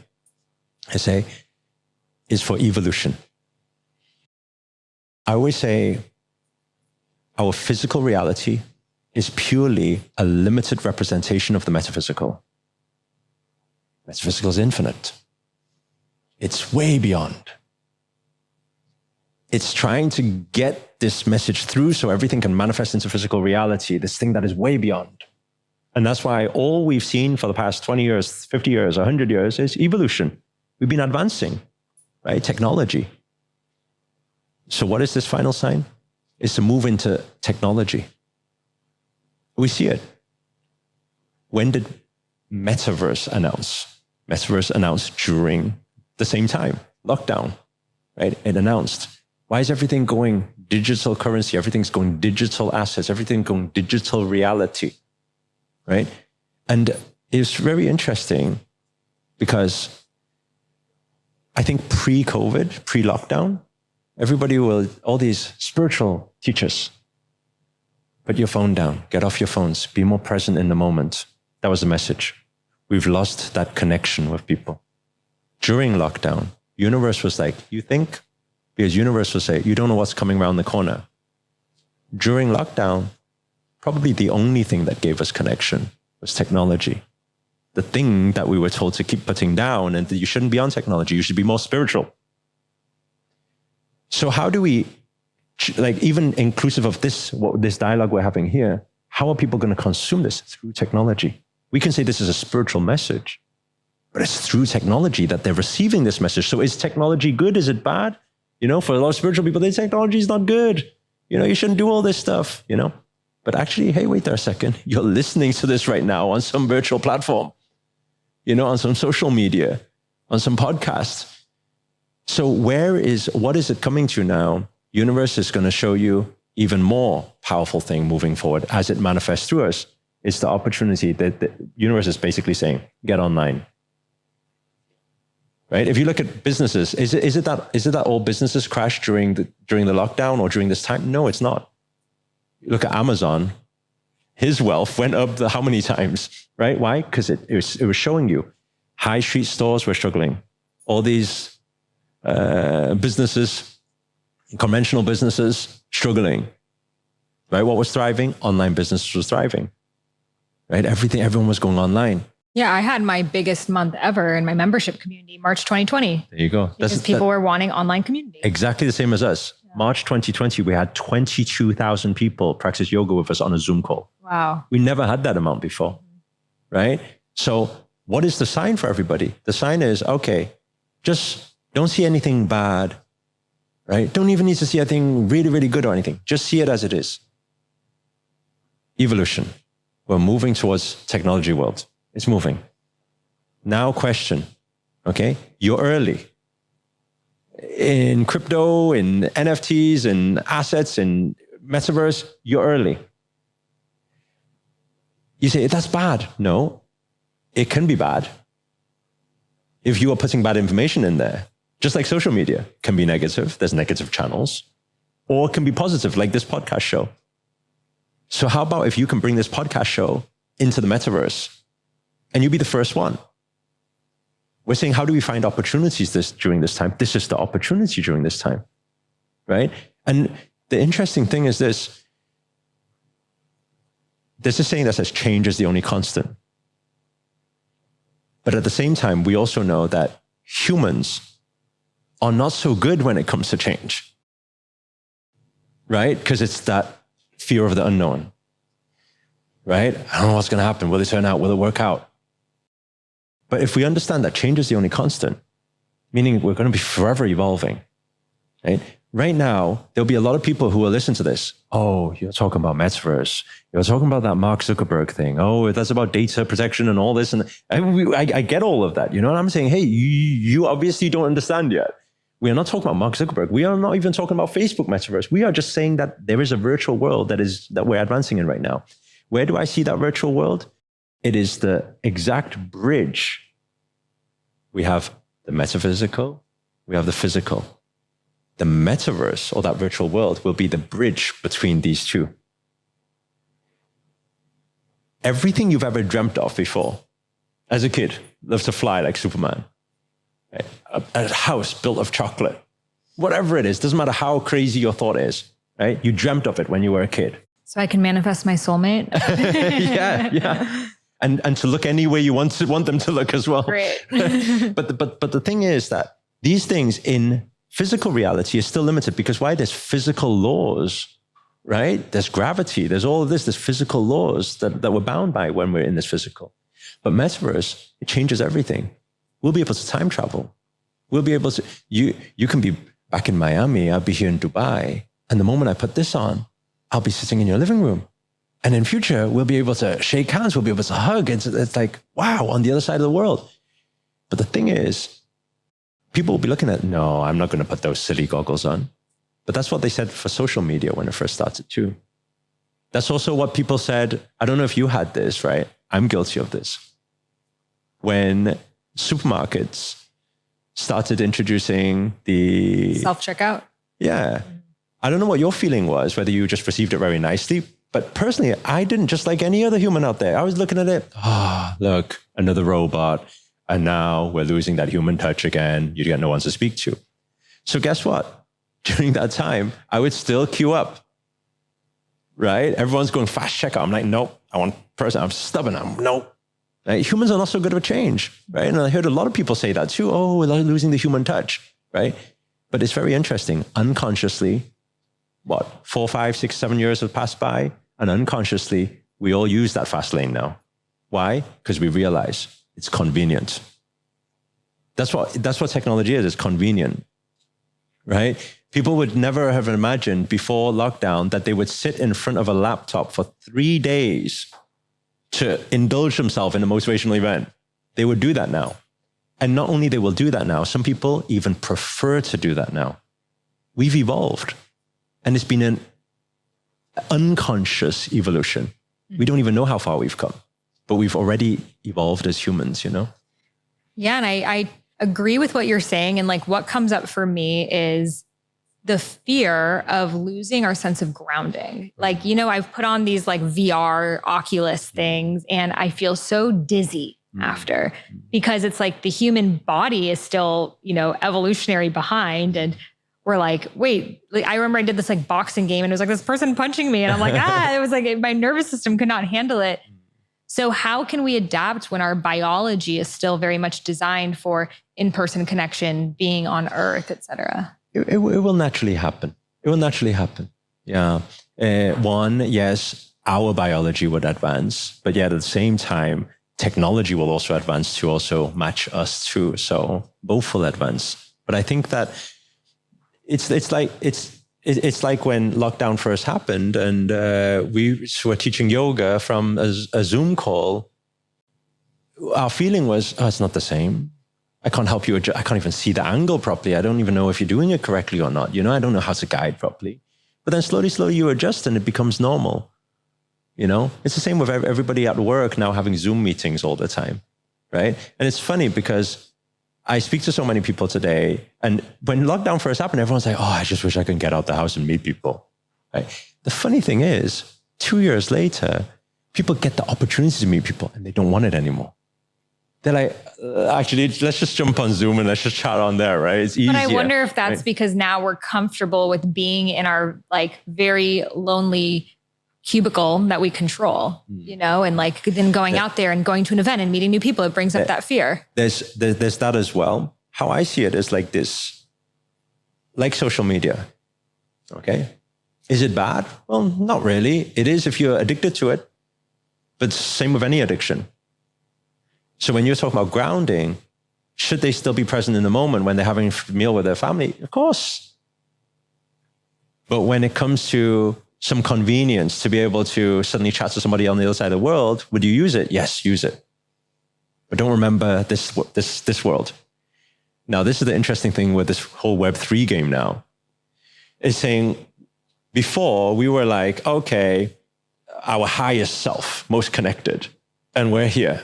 I say, is for evolution. I always say our physical reality is purely a limited representation of the metaphysical. Metaphysical is infinite. It's way beyond. It's trying to get this message through so everything can manifest into physical reality, this thing that is way beyond. And that's why all we've seen for the past 20 years, 50 years, 100 years is evolution. We've been advancing, right? Technology. So what is this final sign? It's to move into technology. We see it. When did Metaverse announce? Metaverse announced during the same time, lockdown, right? It announced. Why is everything going digital currency? Everything's going digital assets. Everything going digital reality, right? And it's very interesting because I think pre-COVID, pre-lockdown, all these spiritual teachers, put your phone down, get off your phones, be more present in the moment. That was the message. We've lost that connection with people. During lockdown, universe was like, you think? Because universe will say, you don't know what's coming around the corner. During lockdown, probably the only thing that gave us connection was technology. The thing that we were told to keep putting down and that you shouldn't be on technology, you should be more spiritual. So how do we, like even inclusive of this dialogue we're having here, how are people going to consume this? Through technology. We can say this is a spiritual message, but it's through technology that they're receiving this message. So is technology good? Is it bad? You know, for a lot of spiritual people, technology is not good. You know, you shouldn't do all this stuff, you know. But actually, hey, wait there a second. You're listening to this right now on some virtual platform, you know, on some social media, on some podcast. So what is it coming to now? Universe is going to show you even more powerful thing moving forward as it manifests through us. It's the opportunity that the universe is basically saying, get online. Right? If you look at businesses, is it that all businesses crashed during the lockdown or during this time? No, it's not. You look at Amazon, his wealth went up how many times, right? Why? Because it was showing you high street stores were struggling. All these businesses, conventional businesses, struggling. Right? What was thriving? Online business was thriving. Right? Everyone was going online. Yeah, I had my biggest month ever in my membership community, March 2020. There you go. Because people were wanting online community. Exactly the same as us. Yeah. March 2020, we had 22,000 people practice yoga with us on a Zoom call. Wow. We never had that amount before, right? So what is the sign for everybody? The sign is, okay, just don't see anything bad, right? Don't even need to see anything really, really good or anything. Just see it as it is. Evolution. We're moving towards technology world. It's moving. Now question, okay? You're early. In crypto, in NFTs, in assets, in metaverse, you're early. You say, that's bad. No, it can be bad. If you are putting bad information in there, just like social media can be negative, there's negative channels, or it can be positive, like this podcast show. So how about if you can bring this podcast show into the metaverse and you be the first one? We're saying, how do we find opportunities during this time? This is the opportunity during this time, right? And the interesting thing is this. There's a saying that says change is the only constant. But at the same time, we also know that humans are not so good when it comes to change, right? Because it's that fear of the unknown, right? I don't know what's going to happen. Will it turn out? Will it work out? But if we understand that change is the only constant, meaning we're going to be forever evolving, right? Right now, there'll be a lot of people who will listen to this. Oh, you're talking about metaverse. You're talking about that Mark Zuckerberg thing. Oh, that's about data protection and all this. And I get all of that. You know what I'm saying? Hey, you obviously don't understand yet. We are not talking about Mark Zuckerberg. We are not even talking about Facebook metaverse. We are just saying that there is a virtual world that we're advancing in right now. Where do I see that virtual world? It is the exact bridge. We have the metaphysical, we have the physical. The metaverse, or that virtual world, will be the bridge between these two. Everything you've ever dreamt of before, as a kid, loved to fly like Superman, right? A house built of chocolate, whatever it is, doesn't matter how crazy your thought is, right? You dreamt of it when you were a kid. So I can manifest my soulmate? Yeah. And to look any way you want them to look as well. Great. But the thing is that these things in physical reality is still limited because why? There's physical laws, right? There's gravity. There's all of this. There's physical laws that we're bound by when we're in this physical. But metaverse, it changes everything. We'll be able to time travel. We'll be able to, you can be back in Miami. I'll be here in Dubai. And the moment I put this on, I'll be sitting in your living room. And in future, we'll be able to shake hands. We'll be able to hug. It's like, wow, on the other side of the world. But the thing is, people will be looking at, no, I'm not going to put those silly goggles on. But that's what they said for social media when it first started too. That's also what people said. I don't know if you had this, right? I'm guilty of this. When supermarkets started introducing the Self-checkout. Yeah. I don't know what your feeling was, whether you just received it very nicely. But personally, I didn't, just like any other human out there. I was looking at it. Look, another robot. And now we're losing that human touch again. You get no one to speak to. So guess what? During that time, I would still queue up, right? Everyone's going fast checkout. I'm like, nope, I want person. I'm stubborn. Nope. Right? Humans are not so good of a change, right? And I heard a lot of people say that too. Oh, we're losing the human touch, right? But it's very interesting. Unconsciously, 4, 5, 6, 7 years have passed by, and unconsciously, we all use that fast lane now. Why? Because we realize it's convenient. That's what technology is. It's convenient, right? People would never have imagined before lockdown that they would sit in front of a laptop for 3 days to indulge themselves in a motivational event. They would do that now. And not only they will do that now, some people even prefer to do that now. We've evolved. And it's been an unconscious evolution. We don't even know how far we've come, but we've already evolved as humans, you know? Yeah. And I agree with what you're saying. And like what comes up for me is the fear of losing our sense of grounding. Like, you know, I've put on these like VR Oculus things and I feel so dizzy after, because it's like the human body is still, you know, evolutionary behind. And we're like, wait, like, I remember I did this like boxing game and it was like this person punching me and I'm like, it was like my nervous system could not handle it. So how can we adapt when our biology is still very much designed for in-person connection, being on Earth, et cetera? It will naturally happen. It will naturally happen. Yeah. One, yes, our biology would advance, but yet at the same time, technology will also advance to also match us too. So both will advance. But I think that it's like when lockdown first happened and we were teaching yoga from a Zoom call. Our feeling was, oh, it's not the same. I can't help you. I can't even see the angle properly. I don't even know if you're doing it correctly or not. You know, I don't know how to guide properly. But then slowly you adjust and it becomes normal. You know, it's the same with everybody at work now having Zoom meetings all the time, right? And it's funny because I speak to so many people today, and when lockdown first happened, everyone's like, oh, I just wish I could get out the house and meet people, right? The funny thing is, 2 years later, people get the opportunity to meet people and they don't want it anymore. They're like, actually, let's just jump on Zoom and let's just chat on there, right? It's easier. But I wonder if that's right? because now we're comfortable with being in our like very lonely cubicle that we control, you know, and like then going out there and going to an event and meeting new people, it brings up that fear. There's that as well. How I see it is like this, like social media. Okay. Is it bad? Well, not really. It is if you're addicted to it, but same with any addiction. So when you're talking about grounding, should they still be present in the moment when they're having a meal with their family? Of course. But when it comes to some convenience to be able to suddenly chat to somebody on the other side of the world, would you use it? Yes, use it. But don't remember this world. Now, this is the interesting thing with this whole Web3 game now. It's saying before we were like, okay, our highest self, most connected, and we're here.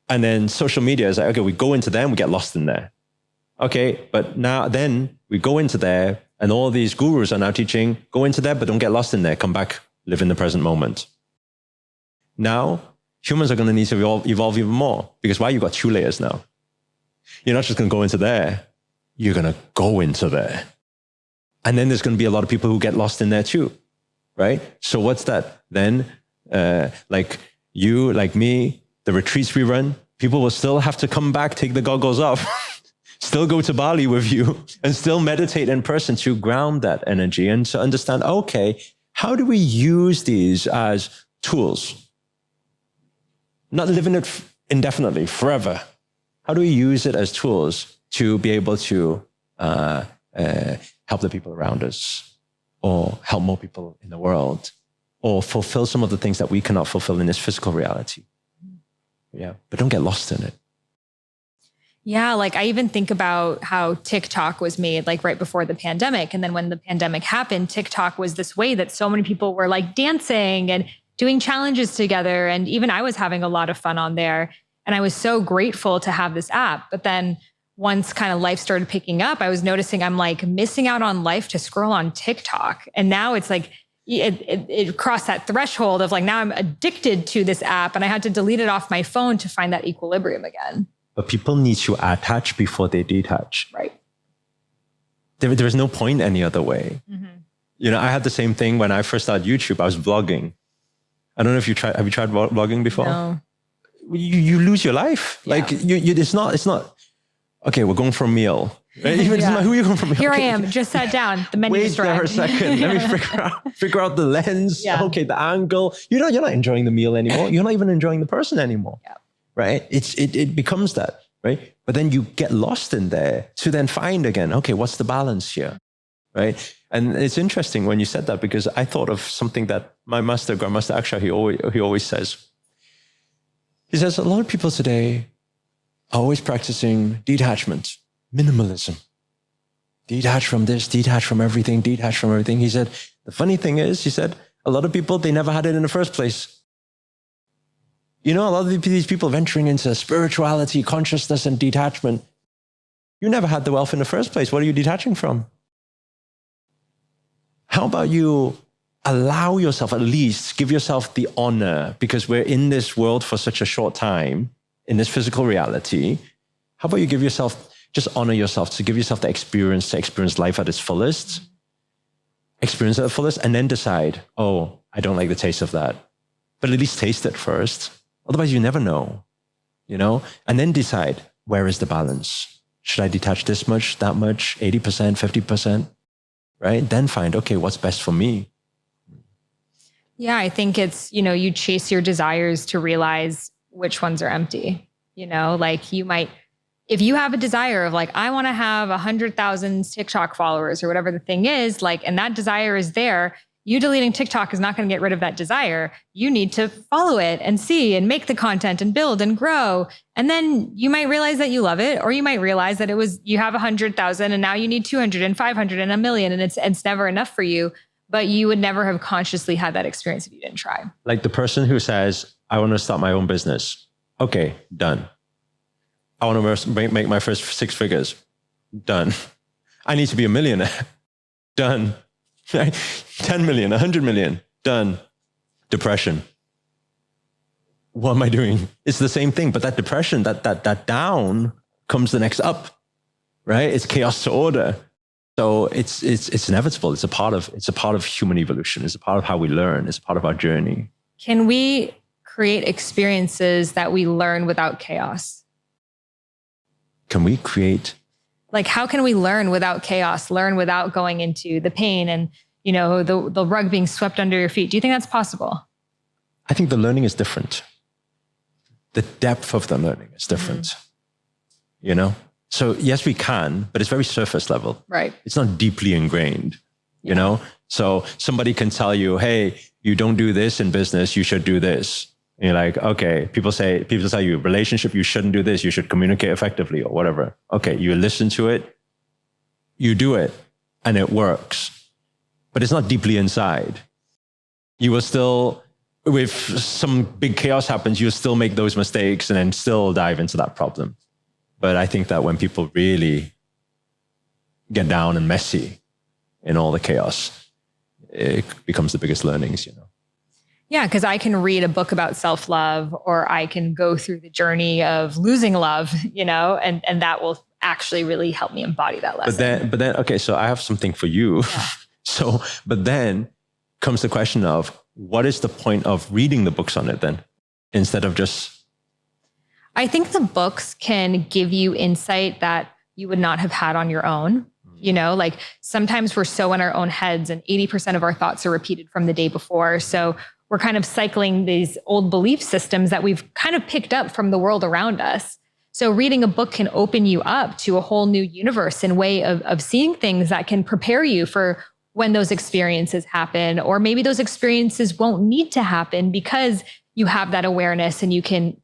And then social media is like, okay, we go into there and we get lost in there. Okay, but now then we go into there and all these gurus are now teaching, go into there, but don't get lost in there. Come back, live in the present moment. Now, humans are going to need to evolve even more because why? You've got 2 layers now. You're not just going to go into there. You're going to go into there. And then there's going to be a lot of people who get lost in there too, right? So what's that? Then, like you, like me, the retreats we run, people will still have to come back, take the goggles off, still go to Bali with you and still meditate in person to ground that energy and to understand, okay, how do we use these as tools? Not living it indefinitely, forever. How do we use it as tools to be able to help the people around us or help more people in the world or fulfill some of the things that we cannot fulfill in this physical reality? Yeah, but don't get lost in it. Yeah, like I even think about how TikTok was made like right before the pandemic. And then when the pandemic happened, TikTok was this way that so many people were like dancing and doing challenges together. And even I was having a lot of fun on there. And I was so grateful to have this app. But then once kind of life started picking up, I was noticing I'm like missing out on life to scroll on TikTok. And now it's like, it crossed that threshold of like, now I'm addicted to this app and I had to delete it off my phone to find that equilibrium again. But people need to attach before they detach. Right. There is no point any other way. Mm-hmm. You know, I had the same thing when I first started YouTube. I was vlogging. I don't know if have you tried vlogging before? No. You lose your life. Yeah. Like it's not, okay, we're going for a meal. Right? Even it's not, who are you going for a meal? Here okay. I am, just sat down. The menu Wait is there for a second. Let me figure out the lens. Yeah. Okay, the angle. You're not enjoying the meal anymore. You're not even enjoying the person anymore. Yeah. Right? It becomes that, right? But then you get lost in there to then find again, okay, what's the balance here? Right? And it's interesting when you said that because I thought of something that my master, Grandmaster Aksha, he always says. He says a lot of people today are always practicing detachment, minimalism. Detach from this, detach from everything, detach from everything. He said, The funny thing is, he said, a lot of people, they never had it in the first place. You know, a lot of these people venturing into spirituality, consciousness, and detachment, you never had the wealth in the first place. What are you detaching from? How about you allow yourself, at least give yourself the honor, because we're in this world for such a short time, in this physical reality. How about you give yourself, just honor yourself, to give yourself the experience, to experience life at its fullest, experience it at the fullest, and then decide, oh, I don't like the taste of that. But at least taste it first. Otherwise, you never know, you know? And then decide, where is the balance? Should I detach this much, that much, 80%, 50%, right? Then find, okay, what's best for me? Yeah, I think it's, you know, you chase your desires to realize which ones are empty. You know, like you might, if you have a desire of like, I want to have 100,000 TikTok followers or whatever the thing is, like, and that desire is there, you deleting TikTok is not going to get rid of that desire. You need to follow it and see and make the content and build and grow. And then you might realize that you love it, or you might realize that you have 100,000 and now you need 200 and 500 and a million, and it's never enough for you. But you would never have consciously had that experience if you didn't try. Like the person who says, I want to start my own business. Okay, done. I want to make my first 6 figures. Done. I need to be a millionaire. Done. 10 million, 100 million. Done. Depression. What am I doing? It's the same thing, but that depression, that down comes the next up, right? It's chaos to order. So it's inevitable. It's a part of human evolution. It's a part of how we learn. It's a part of our journey. Can we create experiences that we learn without chaos? Can we create? Like, how can we learn without chaos, learn without going into the pain and, you know, the rug being swept under your feet? Do you think that's possible? I think the learning is different. The depth of the learning is different, you know? So yes, we can, but it's very surface level. Right. It's not deeply ingrained, you know? So somebody can tell you, hey, you don't do this in business, you should do this. And you're like, okay, people tell you, relationship, you shouldn't do this, you should communicate effectively or whatever. Okay, you listen to it, you do it, and it works. But it's not deeply inside. You will still, if some big chaos happens, you'll still make those mistakes and then still dive into that problem. But I think that when people really get down and messy in all the chaos, it becomes the biggest learnings, you know. Yeah, because I can read a book about self-love, or I can go through the journey of losing love, you know, and that will actually really help me embody that lesson. But then, okay, so I have something for you. Yeah. But then comes the question of, what is the point of reading the books on it then, instead of just... I think the books can give you insight that you would not have had on your own. You know, like sometimes we're so in our own heads and 80% of our thoughts are repeated from the day before. So we're kind of cycling these old belief systems that we've kind of picked up from the world around us. So reading a book can open you up to a whole new universe and way of seeing things that can prepare you for when those experiences happen, or maybe those experiences won't need to happen because you have that awareness and you can,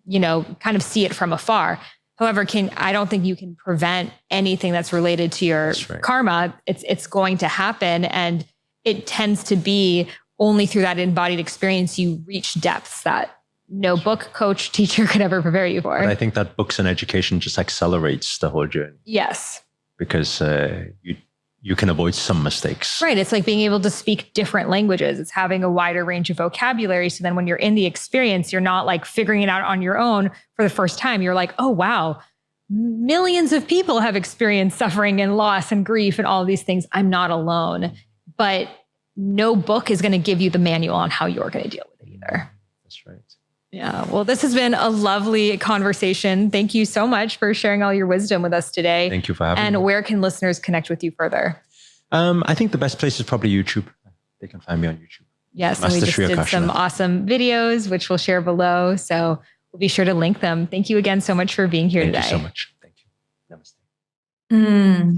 you know, kind of see it from afar. However, I don't think you can prevent anything that's related to your karma. It's going to happen. And it tends to be only through that embodied experience you reach depths that no book, coach, teacher could ever prepare you for. But I think that books and education just accelerates the whole journey. Yes. Because you can avoid some mistakes. Right. It's like being able to speak different languages. It's having a wider range of vocabulary. So then when you're in the experience, you're not like figuring it out on your own for the first time. You're like, oh, wow, millions of people have experienced suffering and loss and grief and all of these things. I'm not alone. But no book is going to give you the manual on how you're going to deal with it either. That's right. Yeah. Well, this has been a lovely conversation. Thank you so much for sharing all your wisdom with us today. Thank you for having me. And where can listeners connect with you further? I think the best place is probably YouTube. They can find me on YouTube. Yes. Master And we just Sri did Akarshana. some awesome videos, which we'll share below. So we'll be sure to link them. Thank you again so much for being here today. Thank you so much. Thank you. Namaste.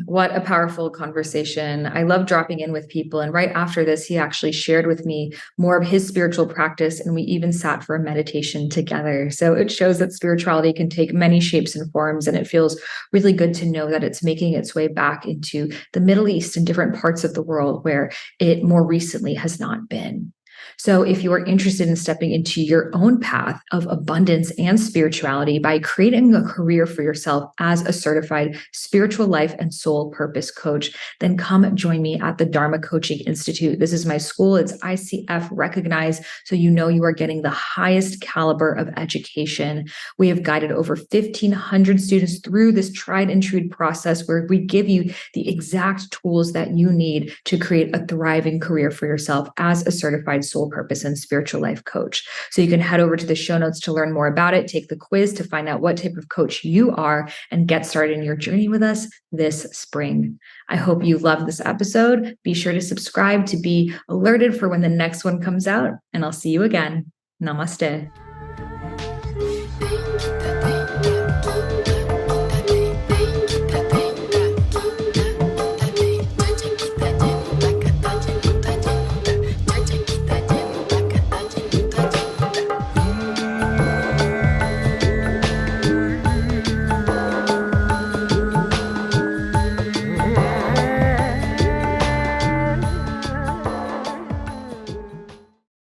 What a powerful conversation. I love dropping in with people. And right after this, he actually shared with me more of his spiritual practice. And we even sat for a meditation together. So it shows that spirituality can take many shapes and forms. And it feels really good to know that it's making its way back into the Middle East and different parts of the world where it more recently has not been. So if you are interested in stepping into your own path of abundance and spirituality by creating a career for yourself as a certified spiritual life and soul purpose coach, then come join me at the Dharma Coaching Institute. This is my school. It's ICF recognized, so you know you are getting the highest caliber of education. We have guided over 1,500 students through this tried and true process where we give you the exact tools that you need to create a thriving career for yourself as a certified soul purpose and spiritual life coach. So you can head over to the show notes to learn more about it, take the quiz to find out what type of coach you are, and get started in your journey with us this spring. I hope you loved this episode. Be sure to subscribe to be alerted for when the next one comes out, and I'll see you again. Namaste.